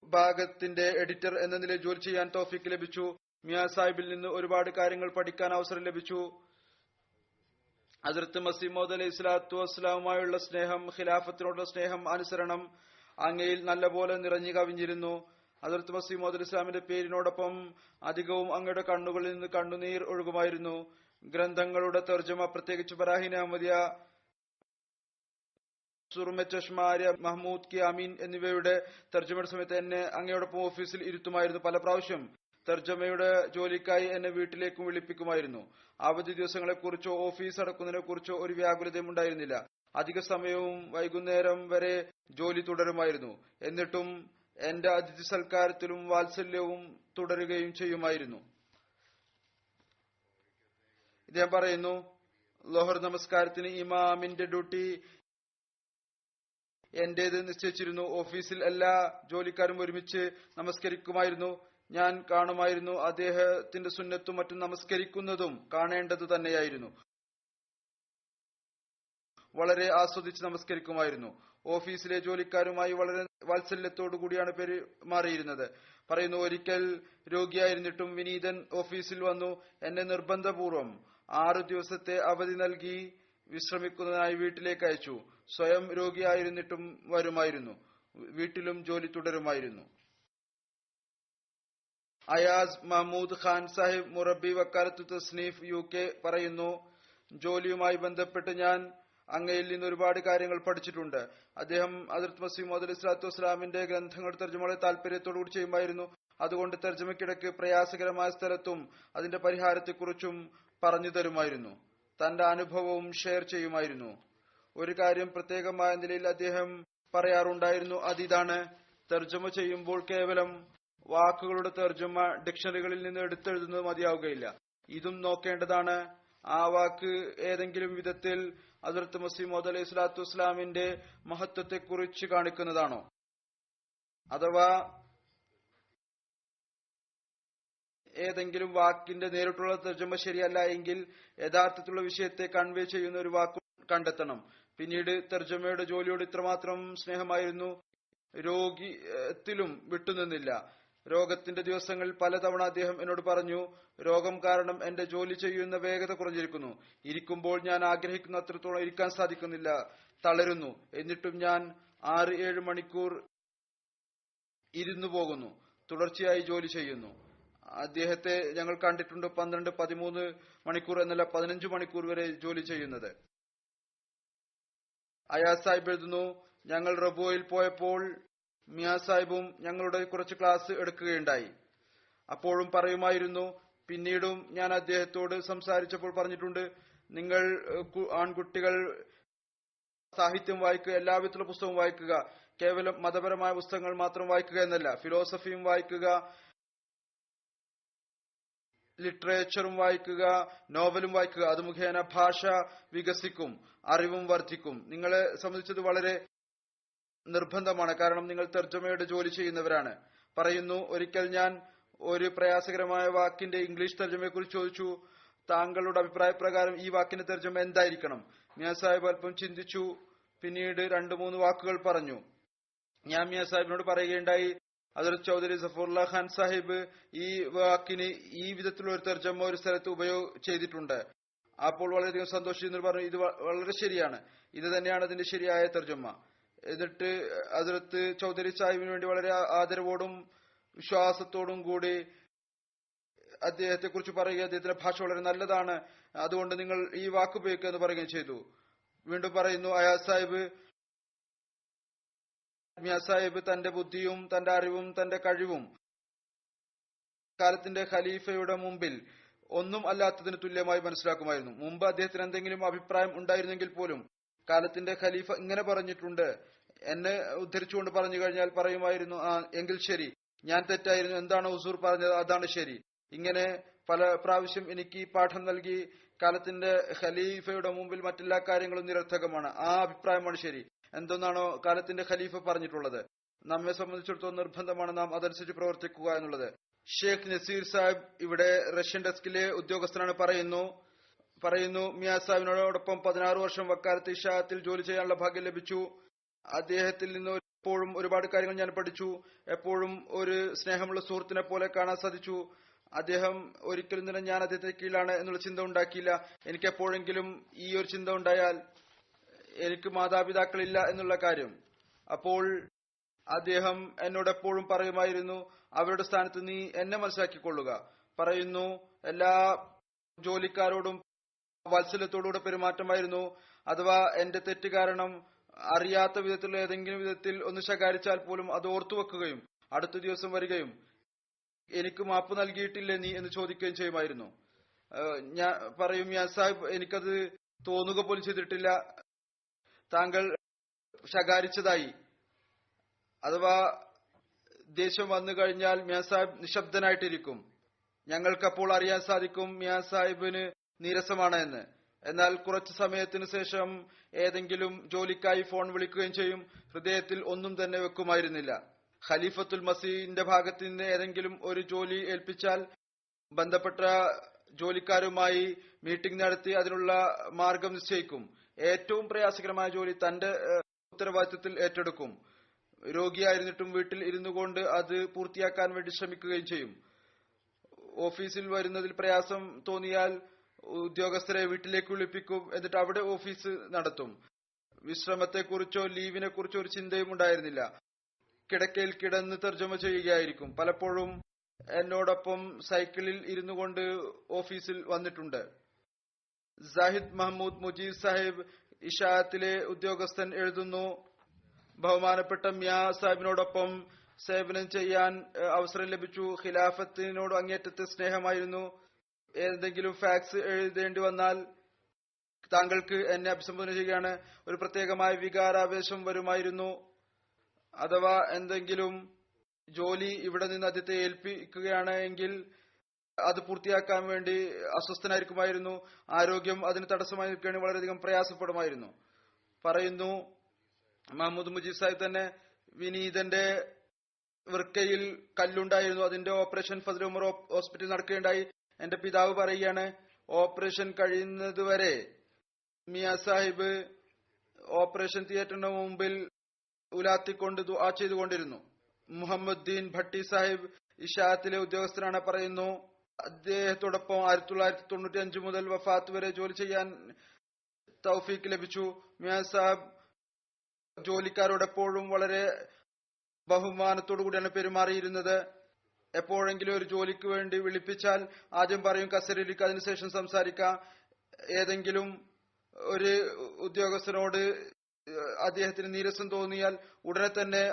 ഭാഗത്തിന്റെ എഡിറ്റർ എന്ന നിലയിൽ ജോലി ചെയ്യാൻ തൗഫീക്ക് ലഭിച്ചു. മിയാ സാഹിബിൽ നിന്ന് ഒരുപാട് കാര്യങ്ങൾ പഠിക്കാൻ അവസരം ലഭിച്ചു. ഹസ്രത്ത് മസീഹ് മൗഊദ് അലൈഹി സ്വലാത്തു വസ്സലാമുമായുള്ള സ്നേഹം, ഖിലാഫത്തിനോടുള്ള സ്നേഹം, അനുസരണം അങ്ങയിൽ നല്ലപോലെ നിറഞ്ഞു കവിഞ്ഞിരുന്നു. ഹസ്രത്ത് മസീഹ് മൗഊദ് അലൈഹി സ്വലാമിന്റെ പേരിനോടൊപ്പം അധികവും അങ്ങയുടെ കണ്ണുകളിൽ നിന്ന് കണ്ണുനീർ ഒഴുകുമായിരുന്നു. ഗ്രന്ഥങ്ങളുടെ തർജ്ജമ, പ്രത്യേകിച്ച് ബറാഹിൻ അഹമ്മദിയ, സുറുമ ചഷ്മാര്യ, മഹ്മൂദ് കി അമീൻ എന്നിവയുടെ തർജ്ജമയുടെ സമയത്ത് എന്നെ അങ്ങയോടൊപ്പം ഓഫീസിൽ ഇരുത്തുമായിരുന്നു. പല പ്രാവശ്യം തർജ്ജമയുടെ ജോലിക്കായി എന്നെ വീട്ടിലേക്കും വിളിപ്പിക്കുമായിരുന്നു. അവധി ദിവസങ്ങളെക്കുറിച്ചോ ഓഫീസ് അടക്കുന്നതിനെ കുറിച്ചോ ഒരു വ്യാകുലതയും ഉണ്ടായിരുന്നില്ല. അധിക സമയവും വൈകുന്നേരം വരെ ജോലി തുടരുമായിരുന്നു. എന്നിട്ടും എന്റെ അതിഥി സൽക്കാരത്തിലും വാത്സല്യവും തുടരുകയും ചെയ്യുമായിരുന്നു. ഇദ്ദേഹം പറയുന്നു, ലോഹർ നമസ്കാരത്തിന് ഇമാമിന്റെ ഡ്യൂട്ടി എന്റേത് നിശ്ചയിച്ചിരുന്നു. ഓഫീസിൽ എല്ലാ ജോലിക്കാരും ഒരുമിച്ച് നമസ്കരിക്കുമായിരുന്നു. ഞാൻ കാണുമായിരുന്നു. അദ്ദേഹത്തിന്റെ സുന്നത്തും മറ്റും നമസ്കരിക്കുന്നതും കാണേണ്ടത് തന്നെയായിരുന്നു. വളരെ ആസ്വദിച്ച് നമസ്കരിക്കുമായിരുന്നു. ഓഫീസിലെ ജോലിക്കാരുമായി വളരെ വാത്സല്യത്തോടു കൂടിയാണ് പെരുമാറിയിരുന്നത്. പറയുന്നു, ഒരിക്കൽ രോഗിയായിരുന്നിട്ടും വിനീതൻ ഓഫീസിൽ വന്നു എന്നെ നിർബന്ധപൂർവം 6 ദിവസത്തെ അവധി നൽകി വിശ്രമിക്കുന്നതിനായി വീട്ടിലേക്ക് അയച്ചു. സ്വയം രോഗിയായിരുന്നിട്ടും വരുമായിരുന്നു. വീട്ടിലും ജോലി തുടരുമായിരുന്നു. അയാസ് മഹ്മൂദ് ഖാൻ സാഹിബ്, മുറബി വക്കാലത്ത് തസ്നീഫ്, UK പറയുന്നു, ജോലിയുമായി ബന്ധപ്പെട്ട് ഞാൻ അങ്ങയിൽ നിന്ന് ഒരുപാട് കാര്യങ്ങൾ പഠിച്ചിട്ടുണ്ട്. അദ്ദേഹം ഹദ്റത്ത് മസീഹ് മൗഊദ് അലൈഹി സ്വലാത്തു വസ്സലാമിന്റെ ഗ്രന്ഥങ്ങളുടെ തർജ്ജമകളെ താല്പര്യത്തോടുകൂടി ചെയ്യുമായിരുന്നു. അതുകൊണ്ട് തർജ്ജമയ്ക്കിടയ്ക്ക് പ്രയാസകരമായ സ്ഥലത്തും അതിന്റെ പരിഹാരത്തെക്കുറിച്ചും പറഞ്ഞു തരുമായിരുന്നു. തന്റെ അനുഭവവും ഷെയർ ചെയ്യുമായിരുന്നു. ഒരു കാര്യം പ്രത്യേകമായ നിലയിൽ അദ്ദേഹം പറയാറുണ്ടായിരുന്നു. അതിതാണ്, തർജ്ജമ ചെയ്യുമ്പോൾ കേവലം വാക്കുകളുടെ തർജ്ജമ ഡിക്ഷണറികളിൽ നിന്ന് എടുത്തെഴുതുന്നത് മതിയാവുകയില്ല. ഇതും നോക്കേണ്ടതാണ്, ആ വാക്ക് ഏതെങ്കിലും വിധത്തിൽ ഹദ്റത്ത് മസീഹ് മൗഊദ് അലൈഹി സ്വലാത്തു വസ്സലാമിന്റെ മഹത്വത്തെക്കുറിച്ച് കാണിക്കുന്നതാണോ, അഥവാ ഏതെങ്കിലും വാക്കിന്റെ നേരിട്ടുള്ള തർജ്ജമ ശരിയല്ല എങ്കിൽ യഥാർത്ഥത്തിലുള്ള വിഷയത്തെ കൺവേ ചെയ്യുന്ന ഒരു വാക്ക് കണ്ടെത്തണം. പിന്നീട് തർജ്ജമയുടെ ജോലിയോട് ഇത്രമാത്രം സ്നേഹമായിരുന്നു, രോഗത്തിലും വിട്ടുനിന്നില്ല. രോഗത്തിന്റെ ദിവസങ്ങളിൽ പലതവണ അദ്ദേഹം എന്നോട് പറഞ്ഞു, രോഗം കാരണം എന്റെ ജോലി ചെയ്യുന്ന വേഗത കുറഞ്ഞിരിക്കുന്നു. ഇരിക്കുമ്പോൾ ഞാൻ ആഗ്രഹിക്കുന്ന അത്രത്തോളം ഇരിക്കാൻ സാധിക്കുന്നില്ല, തളരുന്നു. എന്നിട്ടും ഞാൻ 6-7 മണിക്കൂർ ഇരുന്നു പോകുന്നു, തുടർച്ചയായി ജോലി ചെയ്യുന്നു. അദ്ദേഹത്തെ ഞങ്ങൾ കണ്ടിട്ടുണ്ട് 12-13 മണിക്കൂർ എന്നല്ല 15 മണിക്കൂർ വരെ ജോലി ചെയ്യുന്നത്. അയാസ് സാഹിബ് എഴുതുന്നു, ഞങ്ങൾ റബോയിൽ പോയപ്പോൾ മിയാ സാഹിബും ഞങ്ങളുടെ കുറച്ച് ക്ലാസ് എടുക്കുകയുണ്ടായി. അപ്പോഴും പറയുമായിരുന്നു, പിന്നീടും ഞാൻ അദ്ദേഹത്തോട് സംസാരിച്ചപ്പോൾ പറഞ്ഞിട്ടുണ്ട്, നിങ്ങൾ ആൺകുട്ടികൾ സാഹിത്യം വായിക്കുക, എല്ലാവിധത്തിലുള്ള പുസ്തകവും വായിക്കുക. കേവലം മതപരമായ പുസ്തകങ്ങൾ മാത്രം വായിക്കുക എന്നല്ല, ഫിലോസഫിയും വായിക്കുക, ലിറ്ററേച്ചറും വായിക്കുക, നോവലും വായിക്കുക. അത് മുഖേന ഭാഷ വികസിക്കും, അറിവും വർദ്ധിക്കും. നിങ്ങളെ സംബന്ധിച്ചത് വളരെ നിർബന്ധമാണ്, കാരണം നിങ്ങൾ തർജ്ജമയുടെ ജോലി ചെയ്യുന്നവരാണ്. പറയുന്നു, ഒരിക്കൽ ഞാൻ ഒരു പ്രയാസകരമായ വാക്കിന്റെ ഇംഗ്ലീഷ് തർജ്ജമയെക്കുറിച്ച് ചോദിച്ചു. താങ്കളുടെ അഭിപ്രായ പ്രകാരം ഈ വാക്കിന്റെ തർജ്ജമ എന്തായിരിക്കണം? മിയാ സാഹിബ് അല്പം ചിന്തിച്ചു. പിന്നീട് 2-3 വാക്കുകൾ പറഞ്ഞു. ഞാൻ മിയാ സാഹിബിനോട് പറയുകയുണ്ടായി, ഹദ്റത്ത് ചൗധരി സഫറുല്ല ഖാൻ സാഹിബ് ഈ വാക്കിന് ഈ വിധത്തിലുള്ള ഒരു തർജ്ജമ ഒരു സ്ഥലത്ത് ചെയ്തിട്ടുണ്ട്. അപ്പോൾ വളരെയധികം സന്തോഷിച്ചു പറഞ്ഞു, ഇത് വളരെ ശരിയാണ്, ഇത് തന്നെയാണ് അതിന്റെ ശരിയായ തർജ്ജമ. എന്നിട്ട് ഹദ്റത്ത് ചൗധരി സാഹിബിന് വേണ്ടി വളരെ ആദരവോടും വിശ്വാസത്തോടും കൂടി അദ്ദേഹത്തെ കുറിച്ച് പറയുക, അദ്ദേഹത്തിന്റെ ഭാഷ വളരെ നല്ലതാണ്, അതുകൊണ്ട് നിങ്ങൾ ഈ വാക്ക് ഉപയോഗിക്കുക എന്ന് പറയുകയും ചെയ്തു. വീണ്ടും പറയുന്നു, മിയാ സാഹിബ് തന്റെ ബുദ്ധിയും തന്റെ അറിവും തന്റെ കഴിവും കാലത്തിന്റെ ഖലീഫയുടെ മുമ്പിൽ ഒന്നും അല്ലാത്തതിന് തുല്യമായി മനസ്സിലാക്കുമായിരുന്നു. മുമ്പ് അദ്ദേഹത്തിന് എന്തെങ്കിലും അഭിപ്രായം ഉണ്ടായിരുന്നെങ്കിൽ പോലും കാലത്തിന്റെ ഖലീഫ ഇങ്ങനെ പറഞ്ഞിട്ടുണ്ട് എന്നെ ഉദ്ധരിച്ചുകൊണ്ട് പറഞ്ഞു കഴിഞ്ഞാൽ പറയുമായിരുന്നു, എങ്കിൽ ശരി, ഞാൻ തെറ്റായിരുന്നു, എന്താണ് ഹുസൂർ പറഞ്ഞത് അതാണ് ശരി. ഇങ്ങനെ പല പ്രാവശ്യം എനിക്ക് ഈ പാഠം നൽകി കാലത്തിന്റെ ഖലീഫയുടെ മുമ്പിൽ മറ്റെല്ലാ കാര്യങ്ങളും നിരർത്ഥകമാണ്, ആ അഭിപ്രായമാണ് ശരി, എന്തെന്നാണോ കാലത്തിന്റെ ഖലീഫ പറഞ്ഞിട്ടുള്ളത്. നമ്മെ സംബന്ധിച്ചിടത്തോളം നിർബന്ധമാണ് നാം അതനുസരിച്ച് പ്രവർത്തിക്കുക എന്നുള്ളത്. ഷേഖ് നസീർ സാഹിബ് ഇവിടെ റഷ്യൻ ഡെസ്കിലെ ഉദ്യോഗസ്ഥനാണ്. പറയുന്നു മിയാ സാഹിബിനോടൊപ്പം 16 വർഷം വക്കാലത്ത് ഇഷാഅത്തിൽ ജോലി ചെയ്യാനുള്ള ഭാഗ്യം ലഭിച്ചു. അദ്ദേഹത്തിൽ നിന്ന് എപ്പോഴും ഒരുപാട് കാര്യങ്ങൾ ഞാൻ പഠിച്ചു. എപ്പോഴും ഒരു സ്നേഹമുള്ള സുഹൃത്തിനെ പോലെ കാണാൻ സാധിച്ചു. അദ്ദേഹം ഒരിക്കലും തന്നെ ഞാൻ അദ്ദേഹത്തിന്റെ കീഴിലാണ് എന്നുള്ള ചിന്ത ഉണ്ടാക്കിയില്ല. എനിക്ക് എപ്പോഴെങ്കിലും ഈ ഒരു ചിന്ത ഉണ്ടായാൽ എനിക്ക് മാതാപിതാക്കളില്ല എന്നുള്ള കാര്യം, അപ്പോൾ അദ്ദേഹം എന്നോട് എപ്പോഴും പറയുമായിരുന്നു, അവരുടെ സ്ഥാനത്ത് നീ എന്നെ മനസ്സിലാക്കിക്കൊള്ളുക. പറയുന്നു, എല്ലാ ജോലിക്കാരോടും വാത്സല്യത്തോടുകൂടെ പെരുമാറ്റമായിരുന്നു. അഥവാ എന്റെ തെറ്റ് കാരണം അറിയാത്ത വിധത്തിലുള്ള ഏതെങ്കിലും വിധത്തിൽ ഒന്ന് ശകാരിച്ചാൽ പോലും അത് ഓർത്തുവെക്കുകയും അടുത്ത ദിവസം വരികയും എനിക്ക് മാപ്പ് നൽകിയിട്ടില്ലേ നീ എന്ന് ചോദിക്കുകയും ചെയ്യുമായിരുന്നു. ഞാൻ പറയും, മിയാ സാഹിബ് എനിക്കത് തോന്നുക പോലും ചെയ്തിട്ടില്ല, താങ്കൾ ശകാരിച്ചതായി. അഥവാ ദേഷ്യം വന്നു കഴിഞ്ഞാൽ മിയാ സാഹിബ് നിശബ്ദനായിട്ടിരിക്കും. ഞങ്ങൾക്കപ്പോൾ അറിയാൻ സാധിക്കും മിയാ സാഹിബിന് നീരസമാണ് എന്ന്. എന്നാൽ കുറച്ചു സമയത്തിന് ശേഷം ഏതെങ്കിലും ജോലിക്കായി ഫോൺ വിളിക്കുകയും ചെയ്യും. ഹൃദയത്തിൽ ഒന്നും തന്നെ വെക്കുമായിരുന്നില്ല. ഖലീഫത്തുൽ മസീഹിന്റെ ഭാഗത്ത് നിന്ന് ഏതെങ്കിലും ഒരു ജോലി ഏൽപ്പിച്ചാൽ ബന്ധപ്പെട്ട ജോലിക്കാരുമായി മീറ്റിംഗ് നടത്തി അതിനുള്ള മാർഗം നിശ്ചയിക്കും. ഏറ്റവും പ്രയാസകരമായ ജോലി തന്റെ ഉത്തരവാദിത്വത്തിൽ ഏറ്റെടുക്കും. രോഗിയായിരുന്നിട്ടും വീട്ടിൽ ഇരുന്നു കൊണ്ട് അത് പൂർത്തിയാക്കാൻ വേണ്ടി ശ്രമിക്കുകയും ചെയ്യും. ഓഫീസിൽ വരുന്നതിൽ പ്രയാസം തോന്നിയാൽ ഉദ്യോഗസ്ഥരെ വീട്ടിലേക്ക് വിളിപ്പിക്കും. എന്നിട്ട് അവിടെ ഓഫീസ് നടത്തും. വിശ്രമത്തെക്കുറിച്ചോ ലീവിനെ കുറിച്ചോ ഒരു ചിന്തയും ഉണ്ടായിരുന്നില്ല. കിടക്കയിൽ കിടന്ന് തർജ്ജമ ചെയ്യുകയായിരിക്കും. പലപ്പോഴും എന്നോടൊപ്പം സൈക്കിളിൽ ഇരുന്നു കൊണ്ട് ഓഫീസിൽ വന്നിട്ടുണ്ട്. സാഹിദ് മഹമ്മൂദ് മുജീബ് സാഹിബ് ഇഷാഅത്തിലെ ഉദ്യോഗസ്ഥൻ എഴുതുന്നു, ബഹുമാനപ്പെട്ട മിയാ സാഹിബിനോടൊപ്പം സേവനം ചെയ്യാൻ അവസരം ലഭിച്ചു. ഖിലാഫത്തിനോട് അങ്ങേറ്റത്തെ സ്നേഹമായിരുന്നു. ഏതെങ്കിലും ഫാക്സ് എഴുതേണ്ടി വന്നാൽ താങ്കൾക്ക് എന്നെ അഭിസംബോധന ചെയ്യുകയാണ് ഒരു പ്രത്യേകമായ വികാരാവേശം വരുമായിരുന്നു. അഥവാ എന്തെങ്കിലും ജോലി ഇവിടെ നിന്ന് അദ്ദേഹത്തെ ഏൽപ്പിക്കുകയാണ് എങ്കിൽ അത് പൂർത്തിയാക്കാൻ വേണ്ടി അസ്വസ്ഥനായിരിക്കുമായിരുന്നു. ആരോഗ്യം അതിന് തടസ്സമായി നിൽക്കുകയാണെങ്കിൽ വളരെയധികം പ്രയാസപ്പെടുമായിരുന്നു. പറയുന്നു, മഹമ്മൂദ് മുജീബ് സാഹിബ് തന്നെ വിനീതന്റെ വൃക്കയിൽ കല്ലുണ്ടായിരുന്നു. അതിന്റെ ഓപ്പറേഷൻ ഫസൽ ഉമർ ഹോസ്പിറ്റലിൽ നടക്കുകയുണ്ടായി. എന്റെ പിതാവ് പറയുകയാണ്, ഓപ്പറേഷൻ കഴിയുന്നതുവരെ മിയാ സാഹിബ് ഓപ്പറേഷൻ തിയേറ്ററിന് മുമ്പിൽ ഉലാത്തിക്കൊണ്ട് ദുആ ചെയ്തുകൊണ്ടിരുന്നു. മുഹമ്മദ് ദീൻ ഭട്ടി സാഹിബ് ഇഷാഅത്തിലെ ഉദ്യോഗസ്ഥനാണ്. പറയുന്നു, അദ്ദേഹത്തോടൊപ്പം 1995 മുതൽ വഫാത്ത് വരെ ജോലി ചെയ്യാൻ തൗഫീക്ക് ലഭിച്ചു. മിയാ സാഹിബ് ജോലിക്കാരോടെപ്പോഴും വളരെ ബഹുമാനത്തോടു കൂടിയാണ് പെരുമാറിയിരുന്നത്. എപ്പോഴെങ്കിലും ഒരു ജോലിക്ക് വേണ്ടി വിളിപ്പിച്ചാൽ ആദ്യം പറയും കസേരയിലേക്ക്, അതിനുശേഷം സംസാരിക്കാം. ഏതെങ്കിലും ഒരു ഉദ്യോഗസ്ഥനോട് അദ്ദേഹത്തിന് നീരസം തോന്നിയാൽ ഉടനെ തന്നെ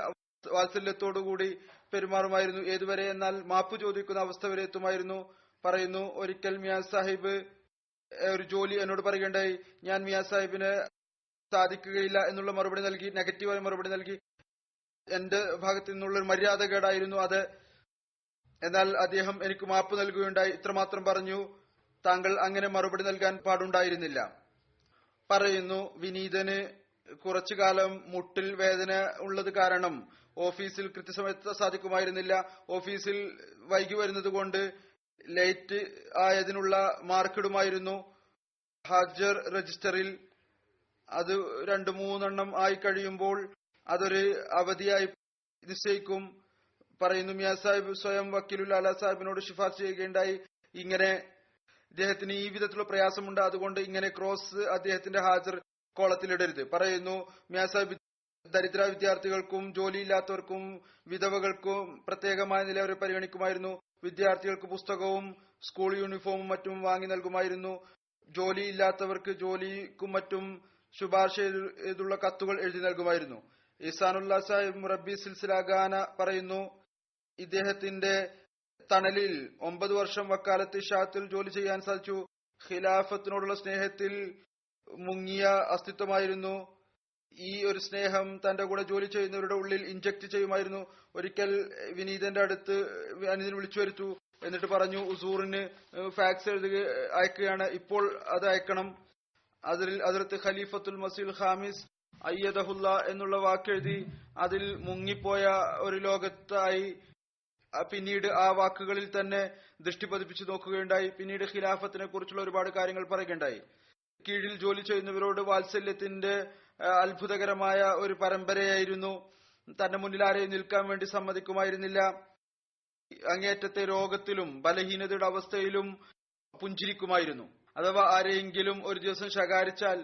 വാത്സല്യത്തോടുകൂടി പെരുമാറുമായിരുന്നു. ഏതുവരെ എന്നാൽ മാപ്പ് ചോദിക്കുന്ന അവസ്ഥ വരെ എത്തുമായിരുന്നു. പറയുന്നു, ഒരിക്കൽ മിയാ സാഹിബ് ഒരു ജോലി എന്നോട് പറയുകയുണ്ടായി. ഞാൻ മിയാ സാഹിബിന് സാധിക്കുകയില്ല എന്നുള്ള മറുപടി നൽകി, നെഗറ്റീവായ മറുപടി നൽകി. എന്റെ ഭാഗത്തു നിന്നുള്ള ഒരു മര്യാദകേടായിരുന്നു അത്. എന്നാൽ അദ്ദേഹം എനിക്ക് മാപ്പ് നൽകുകയുണ്ടായി. ഇത്രമാത്രം പറഞ്ഞു, താങ്കൾ അങ്ങനെ മറുപടി നൽകാൻ പാടുണ്ടായിരുന്നില്ല. പറയുന്നു, വിനീതന് കുറച്ചു കാലം മുട്ടിൽ വേദന ഉള്ളത് കാരണം ഓഫീസിൽ കൃത്യസമയത്ത് സാധിക്കുമായിരുന്നില്ല. ഓഫീസിൽ വൈകി വരുന്നത് കൊണ്ട് ലേറ്റ് ആയതിനുള്ള മാർക്കിടുമായിരുന്നു. ഹാജർ രജിസ്റ്ററിൽ അത് 2-3 ആയി കഴിയുമ്പോൾ അതൊരു അവധിയായി നിശ്ചയിക്കും. പറയുന്നു, മിയാ സാഹിബ് സ്വയം വക്കീലുൽ ആല സാഹിബിനോട് ശുപാർശ ചെയ്യുകയുണ്ടായി, ഇങ്ങനെ ഇദ്ദേഹത്തിന് ഈ വിധത്തിലുള്ള പ്രയാസമുണ്ട്, അതുകൊണ്ട് ഇങ്ങനെ ക്രോസ് അദ്ദേഹത്തിന്റെ ഹാജർ കോളത്തിലിടരുത്. പറയുന്നു, മിയാ സാഹിബ് ദരിദ്ര വിദ്യാർത്ഥികൾക്കും ജോലിയില്ലാത്തവർക്കും വിധവകൾക്കും പ്രത്യേകമായ നില അവരെ പരിഗണിക്കുമായിരുന്നു. വിദ്യാർത്ഥികൾക്ക് പുസ്തകവും സ്കൂൾ യൂണിഫോമും മറ്റും വാങ്ങി നൽകുമായിരുന്നു. ജോലിയില്ലാത്തവർക്ക് ജോലിക്കും മറ്റും ശുപാർശ ചെയ്തുള്ള കത്തുകൾ എഴുതി നൽകുമായിരുന്നു. ഇസാനുള്ള സാഹിബ് മുറബി സിൽസില ഗാന പറയുന്നു, ഇദ്ദേഹത്തിന്റെ തണലിൽ 9 വർഷം വക്കാലത്ത് ഇഷാഅത്തിൽ ജോലി ചെയ്യാൻ സാധിച്ചു. ഖിലാഫത്തിനോടുള്ള സ്നേഹത്തിൽ മുങ്ങിയ അസ്തിത്വമായിരുന്നു. ഈ ഒരു സ്നേഹം തന്റെ കൂടെ ജോലി ചെയ്യുന്നവരുടെ ഉള്ളിൽ ഇൻജക്ട് ചെയ്യുമായിരുന്നു. ഒരിക്കൽ വിനീതന്റെ അടുത്ത് വിനീതൻ വിളിച്ചു വരുത്തു. എന്നിട്ട് പറഞ്ഞു, ഉസൂറിന് ഫാക്സ് അയക്കുകയാണ്, ഇപ്പോൾ അത് അയക്കണം. അതിൽ ഹദ്റത്ത് ഖലീഫത്തുൽ മസീഹ് ഖാമിസ് അയ്യദഹുല്ല എന്നുള്ള വാക്കെഴുതി അതിൽ മുങ്ങിപ്പോയ ഒരു ലോകത്തായി. പിന്നീട് ആ വാക്കുകളിൽ തന്നെ ദൃഷ്ടി പതിപ്പിച്ചു നോക്കുകയുണ്ടായി. പിന്നീട് ഖിലാഫത്തിനെ കുറിച്ചുള്ള ഒരുപാട് കാര്യങ്ങൾ പറയുകയുണ്ടായി. കീഴിൽ ജോലി ചെയ്യുന്നവരോട് വാത്സല്യത്തിന്റെ അത്ഭുതകരമായ ഒരു പരമ്പരയായിരുന്നു. തന്റെ മുന്നിൽ ആരെയും നിൽക്കാൻ വേണ്ടി സമ്മതിക്കുമായിരുന്നില്ല. അങ്ങേയറ്റത്തെ രോഗത്തിലും ബലഹീനതയുടെ അവസ്ഥയിലും പുഞ്ചിരിക്കുമായിരുന്നു. അഥവാ ആരെയെങ്കിലും ഒരു ദിവസം ശകാരിച്ചാൽ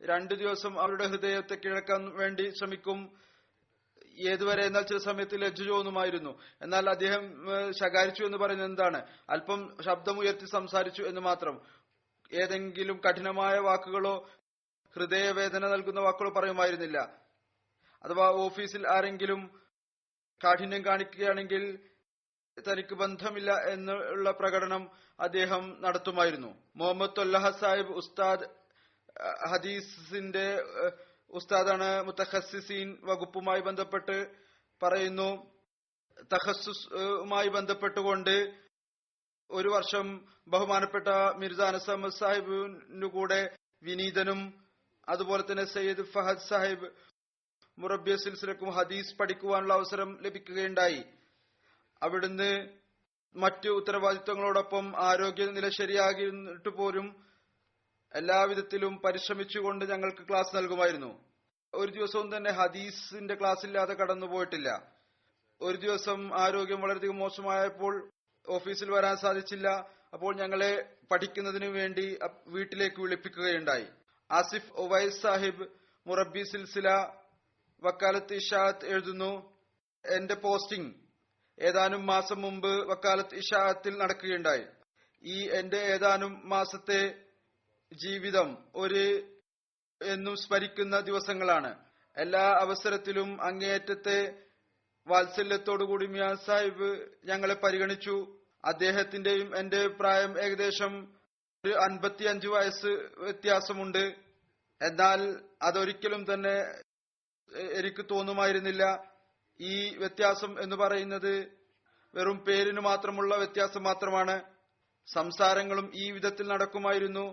2 ദിവസം അവരുടെ ഹൃദയത്തെ കിഴക്കാൻ വേണ്ടി ശ്രമിക്കും. ഏതുവരെ എന്നാൽ ചില സമയത്ത് ലജ്ജ തോന്നുമായിരുന്നു. എന്നാൽ അദ്ദേഹം ശകാരിച്ചു എന്ന് പറയുന്നത് എന്താണ്? അല്പം ശബ്ദമുയർത്തി സംസാരിച്ചു എന്ന് മാത്രം. ഏതെങ്കിലും കഠിനമായ വാക്കുകളോ ഹൃദയവേദന നൽകുന്ന വാക്കുകളോ പറയുമായിരുന്നില്ല. അഥവാ ഓഫീസിൽ ആരെങ്കിലും കാഠിന്യം കാണിക്കുകയാണെങ്കിൽ തനിക്ക് ബന്ധമില്ല എന്നുള്ള പ്രകടനം അദ്ദേഹം നടത്തുമായിരുന്നു. മുഹമ്മദ് തൊല്ലഹ സാഹിബ് ഉസ്താദ് ഹദീസിന്റെ ഉസ്താദാണ്. മുത്തഖസ്സിസീൻ വകുപ്പുമായി ബന്ധപ്പെട്ട് പറയുന്നു, തഖസ്സുസുമായി ബന്ധപ്പെട്ടുകൊണ്ട് ഒരു വർഷം ബഹുമാനപ്പെട്ട മിർസ അനസ് അഹമ്മദ് സാഹിബിനു കൂടെ വിനീതനും അതുപോലെ തന്നെ സയ്യിദ് ഫഹദ് സാഹിബ് മുറബിയ സിൽസിലക്കും ഹദീസ് പഠിക്കുവാനുള്ള അവസരം ലഭിക്കുകയുണ്ടായി. അവിടുന്ന് മറ്റു ഉത്തരവാദിത്വങ്ങളോടൊപ്പം ആരോഗ്യനില ശരിയാകിയിട്ട് പോലും എല്ലാവിധത്തിലും പരിശ്രമിച്ചുകൊണ്ട് ഞങ്ങൾക്ക് ക്ലാസ് നൽകുമായിരുന്നു. ഒരു ദിവസവും തന്നെ ഹദീസിന്റെ ക്ലാസ് ഇല്ലാതെ കടന്നുപോയിട്ടില്ല. ഒരു ദിവസം ആരോഗ്യം വളരെയധികം മോശമായപ്പോൾ ഓഫീസിൽ വരാൻ സാധിച്ചില്ല. അപ്പോൾ ഞങ്ങളെ പഠിക്കുന്നതിനു വേണ്ടി വീട്ടിലേക്ക് വിളിപ്പിക്കുകയുണ്ടായി. ആസിഫ് ഒവൈസ് സാഹിബ് മുറബി സിൽസില വക്കാലത്ത് ഇഷാഅത്ത് എഴുതുന്നു, എന്റെ പോസ്റ്റിംഗ് ഏതാനും മാസം മുമ്പ് വക്കാലത്ത് ഇഷാഅത്തിൽ നടക്കുകയുണ്ടായി. ഈ എന്റെ ഏതാനും മാസത്തെ ജീവിതം എന്നും സ്മരിക്കുന്ന ദിവസങ്ങളാണ്. എല്ലാ അവസരത്തിലും അങ്ങേയറ്റത്തെ വാത്സല്യത്തോടുകൂടി മിയാ സാഹിബ് ഞങ്ങളെ പരിഗണിച്ചു. അദ്ദേഹത്തിന്റെയും എന്റെ പ്രായം ഏകദേശം 55 വയസ്സ് വ്യത്യാസമുണ്ട്. എന്നാൽ അതൊരിക്കലും തന്നെ എനിക്ക് തോന്നുമായിരുന്നില്ല. ഈ വ്യത്യാസം എന്ന് പറയുന്നത് വെറും പേരിന് മാത്രമുള്ള വ്യത്യാസം മാത്രമാണ്. സംസാരങ്ങളും ഈ വിധത്തിൽ നടക്കുമായിരുന്നു.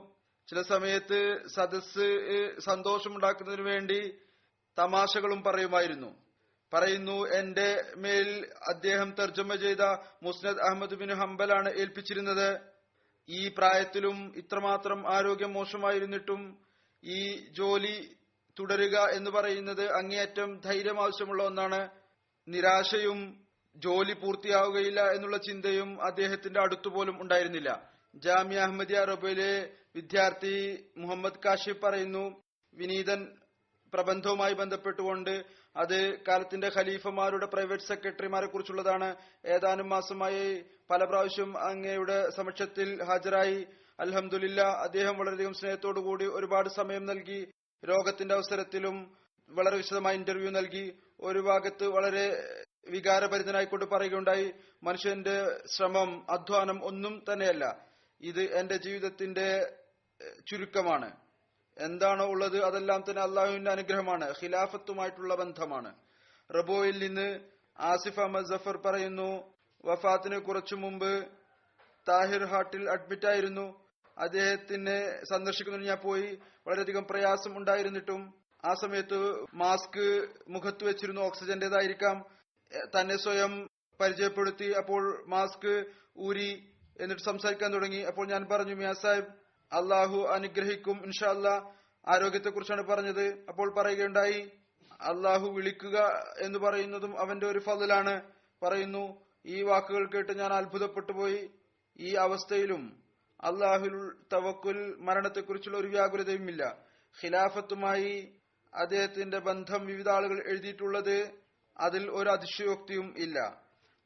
ചില സമയത്ത് സദസ്സ് സന്തോഷമുണ്ടാക്കുന്നതിനു വേണ്ടി തമാശകളും പറയുന്നു. എന്റെ മേൽ അദ്ദേഹം തർജ്ജമ ചെയ്ത മുസ്നദ് അഹമ്മദ് ബിൻ ഹംബലാണ് ഏൽപ്പിച്ചിരുന്നത്. ഈ പ്രായത്തിലും ഇത്രമാത്രം ആരോഗ്യം മോശമായിരുന്നിട്ടും ഈ ജോലി തുടരുക എന്ന് പറയുന്നത് അങ്ങേയറ്റം ധൈര്യം ആവശ്യമുള്ള ഒന്നാണ്. നിരാശയും ജോലി പൂർത്തിയാവുകയില്ല എന്നുള്ള ചിന്തയും അദ്ദേഹത്തിന്റെ അടുത്തുപോലും ഉണ്ടായിരുന്നില്ല. ജാമിയ അഹമ്മദിയ റബയിലെ വിദ്യാർത്ഥി മുഹമ്മദ് കാഷിഫ് പറയുന്നു, വിനീതൻ പ്രബന്ധവുമായി ബന്ധപ്പെട്ടുകൊണ്ട് അത് കാലത്തിന്റെ ഖലീഫമാരുടെ പ്രൈവറ്റ് സെക്രട്ടറിമാരെ കുറിച്ചുള്ളതാണ്. ഏതാനും മാസമായി പല പ്രാവശ്യം അങ്ങയുടെ സമക്ഷത്തിൽ ഹാജരായി. അൽഹംദുലില്ലാ, അദ്ദേഹം വളരെയധികം സ്നേഹത്തോടുകൂടി ഒരുപാട് സമയം നൽകി. രോഗത്തിന്റെ അവസരത്തിലും വളരെ വിശദമായ ഇന്റർവ്യൂ നൽകി. ഒരു ഭാഗത്ത് വളരെ വികാരഭരിതനായിക്കൊണ്ട് പറയുകയുണ്ടായി, മനുഷ്യന്റെ ശ്രമം, അധ്വാനം ഒന്നും തന്നെയല്ല, ഇത് എന്റെ ജീവിതത്തിന്റെ ചുരുക്കമാണ്. എന്താണോ ഉള്ളത് അതെല്ലാം തന്നെ അള്ളാഹുവിന്റെ അനുഗ്രഹമാണ്, ഖിലാഫത്തുമായിട്ടുള്ള ബന്ധമാണ്. റബോയിൽ നിന്ന് ആസിഫ് അഹമ്മദ് ജഫർ പറയുന്നു, വഫാത്തിന് കുറച്ചു മുമ്പ് താഹിർ ഹാർട്ടിൽ അഡ്മിറ്റായിരുന്നു. അദ്ദേഹത്തിനെ സന്ദർശിക്കുന്നതിന് ഞാൻ പോയി. വളരെയധികം പ്രയാസം ഉണ്ടായിരുന്നിട്ടും ആ സമയത്ത് മാസ്ക് മുഖത്ത് വെച്ചിരുന്നു. ഓക്സിജന്റേതായിരിക്കാം. തന്നെ സ്വയം പരിചയപ്പെടുത്തി. അപ്പോൾ മാസ്ക് ഊരി എന്നിട്ട് സംസാരിക്കാൻ തുടങ്ങി. അപ്പോൾ ഞാൻ പറഞ്ഞു, മിയാ സാഹിബ് അള്ളാഹു അനുഗ്രഹിക്കും ഇൻഷാ അല്ലാ. ആരോഗ്യത്തെക്കുറിച്ചാണ് പറഞ്ഞത്. അപ്പോൾ പറയുകയുണ്ടായി, അള്ളാഹു വിളിക്കുക എന്ന് പറയുന്നതും അവന്റെ ഒരു ഫضലാണ്. പറയുന്നു, ഈ വാക്കുകൾ കേട്ട് ഞാൻ അത്ഭുതപ്പെട്ടു പോയി. ഈ അവസ്ഥയിലും അള്ളാഹുൽ തവക്കുൽ, മരണത്തെക്കുറിച്ചുള്ള ഒരു വ്യാകുലതയുമില്ല. ഖിലാഫത്തുമായി അദ്ദേഹത്തിന്റെ ബന്ധം വിവിധ ആളുകൾ എഴുതിയിട്ടുള്ളത്, അതിൽ ഒരു അതിശയോക്തിയും ഇല്ല.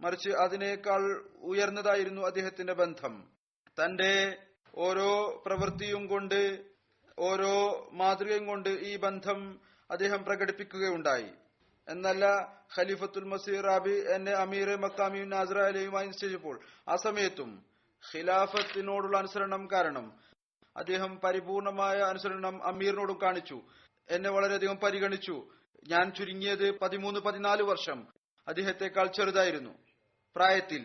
മറിച്ച് അതിനേക്കാൾ ഉയർന്നതായിരുന്നു അദ്ദേഹത്തിന്റെ ബന്ധം. തന്റെ ഓരോ പ്രവൃത്തിയും കൊണ്ട്, ഓരോ മാതൃകയും കൊണ്ട് ഈ ബന്ധം അദ്ദേഹം പ്രകടിപ്പിക്കുകയുണ്ടായി. എന്നല്ല, ഖലീഫത്തുൽ മസീഹ് റാബി എന്നെ അമീർ മക്കാമിയും നാസറ അലിയുമായി നിശ്ചയിച്ചപ്പോൾ ആ സമയത്തും ഖിലാഫത്തിനോടുള്ള അനുസരണം കാരണം അദ്ദേഹം പരിപൂർണമായ അനുസരണം അമീറിനോടും കാണിച്ചു. എന്നെ വളരെയധികം പരിഗണിച്ചു. ഞാൻ ചുരുങ്ങിയത് 13-14 വർഷം അദ്ദേഹത്തെക്കാൾ ചെറുതായിരുന്നു പ്രായത്തിൽ.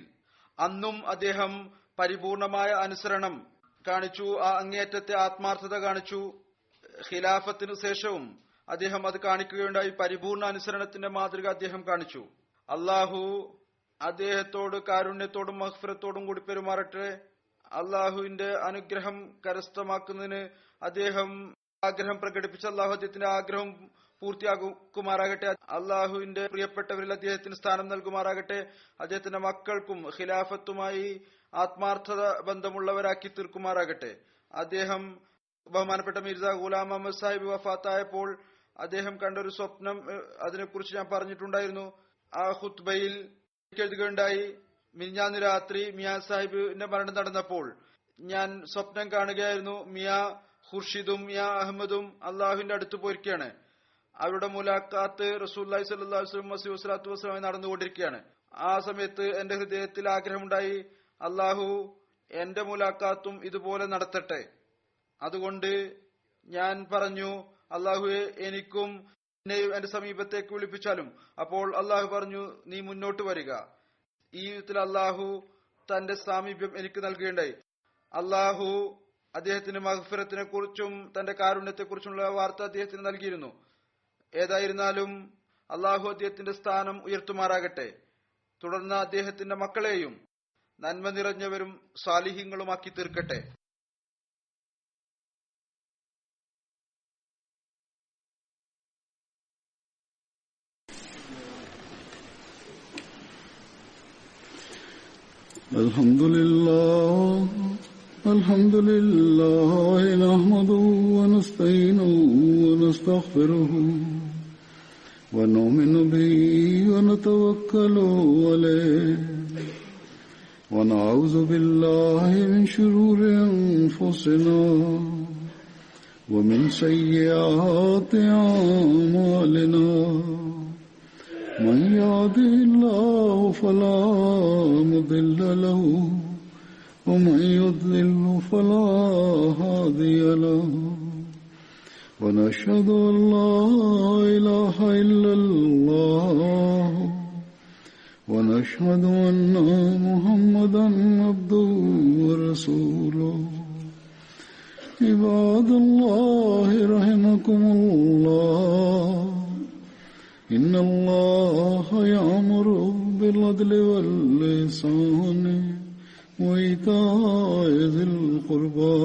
അന്നും അദ്ദേഹം പരിപൂർണമായ അനുസരണം കാണിച്ചു, ആ അങ്ങേയറ്റത്തെ ആത്മാർത്ഥത കാണിച്ചു. ഖിലാഫത്തിനു ശേഷവും അദ്ദേഹം അത് കാണിക്കുകയുണ്ടായി. പരിപൂർണ അനുസരണത്തിന്റെ മാതൃക അദ്ദേഹം കാണിച്ചു. അള്ളാഹു അദ്ദേഹത്തോട് കാരുണ്യത്തോടും മഗ്ഫിറത്തോടും കൂടി പെരുമാറട്ടെ. അള്ളാഹുവിന്റെ അനുഗ്രഹം കരസ്ഥമാക്കുന്നതിന് അദ്ദേഹം ആഗ്രഹം പ്രകടിപ്പിച്ച അള്ളാഹു അദ്ദേഹത്തിന്റെ ആഗ്രഹം പൂർത്തിയാക്കുമാറാകട്ടെ. അള്ളാഹുവിന്റെ പ്രിയപ്പെട്ടവരിൽ അദ്ദേഹത്തിന് സ്ഥാനം നൽകുമാറാകട്ടെ. അദ്ദേഹത്തിന്റെ മക്കൾക്കും ഖിലാഫത്തുമായി ആത്മാർത്ഥത ബന്ധമുള്ളവരാക്കി തീർക്കുമാറാകട്ടെ. അദ്ദേഹം ബഹുമാനപ്പെട്ട മിർസ ഗുലാം അഹമ്മദ് സാഹിബ് വഫാത്തായപ്പോൾ അദ്ദേഹം കണ്ടൊരു സ്വപ്നം, അതിനെക്കുറിച്ച് ഞാൻ പറഞ്ഞിട്ടുണ്ടായിരുന്നു. ആ ഖുത്ബയിൽ എഴുതുകയുണ്ടായി, മിനിഞ്ഞാന്ന് രാത്രി മിയാ സാഹിബിന്റെ മരണം നടന്നപ്പോൾ ഞാൻ സ്വപ്നം കാണുകയായിരുന്നു. മിയാ ഖുർഷിദും മിയാ അഹമ്മദും അള്ളാഹുവിന്റെ അടുത്ത് പോയിരിക്കുകയാണ്. അവരുടെ മുലാഖാത്ത് റസൂലുള്ളാഹി സ്വല്ലല്ലാഹു അലൈഹി വസല്ലം നടന്നുകൊണ്ടിരിക്കുകയാണ്. ആ സമയത്ത് എന്റെ ഹൃദയത്തിൽ ആഗ്രഹമുണ്ടായി, അള്ളാഹു എന്റെ മുലാഖാത്തും ഇതുപോലെ നടത്തട്ടെ. അതുകൊണ്ട് ഞാൻ പറഞ്ഞു, അള്ളാഹുവെ എനിക്കും എന്നെയും എന്റെ സമീപത്തേക്ക് വിളിപ്പിച്ചാലും. അപ്പോൾ അള്ളാഹു പറഞ്ഞു, നീ മുന്നോട്ട് വരിക. ഈ വിധത്തിൽ അള്ളാഹു തന്റെ സാമീപ്യം എനിക്ക് നൽകുകയുണ്ടായി. അള്ളാഹു അദ്ദേഹത്തിന്റെ മഗ്ഫിറത്തിനെ കുറിച്ചും തന്റെ കാരുണ്യത്തെക്കുറിച്ചുള്ള വാർത്ത അദ്ദേഹത്തിന് നൽകിയിരുന്നു. ഏതായിരുന്നാലും അള്ളാഹു അദ്ദേഹത്തിന്റെ സ്ഥാനം ഉയർത്തുമാറാകട്ടെ. തുടർന്ന് അദ്ദേഹത്തിന്റെ മക്കളെയും നന്മ നിറഞ്ഞവരും സാലിഹ്യങ്ങളുമാക്കി തീർക്കട്ടെ. الحمد لله نحمده ونستعينه ونستغفره ونؤمن به ونتوكل عليه ونعوذ بالله من شرور أنفسنا ومن سيئات أعمالنا من يهده الله فلا مضل له ومن يضلل فلا هادي له ونشهد أن لا إله إلا الله ونشهد أن محمدا عبده ورسوله عباد الله رحمكم الله إن الله يأمر بالعدل والإحسان وإيتاء ذي القربى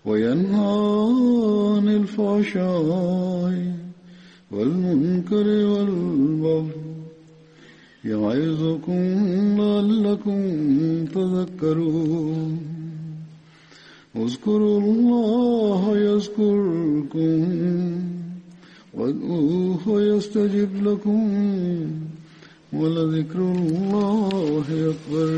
وينهى عن الفحشاء والمنكر والبغي يعظكم لعلكم تذكرون اذكروا الله يذكركم وادعوه يستجب لكم ولذكر الله أكبر.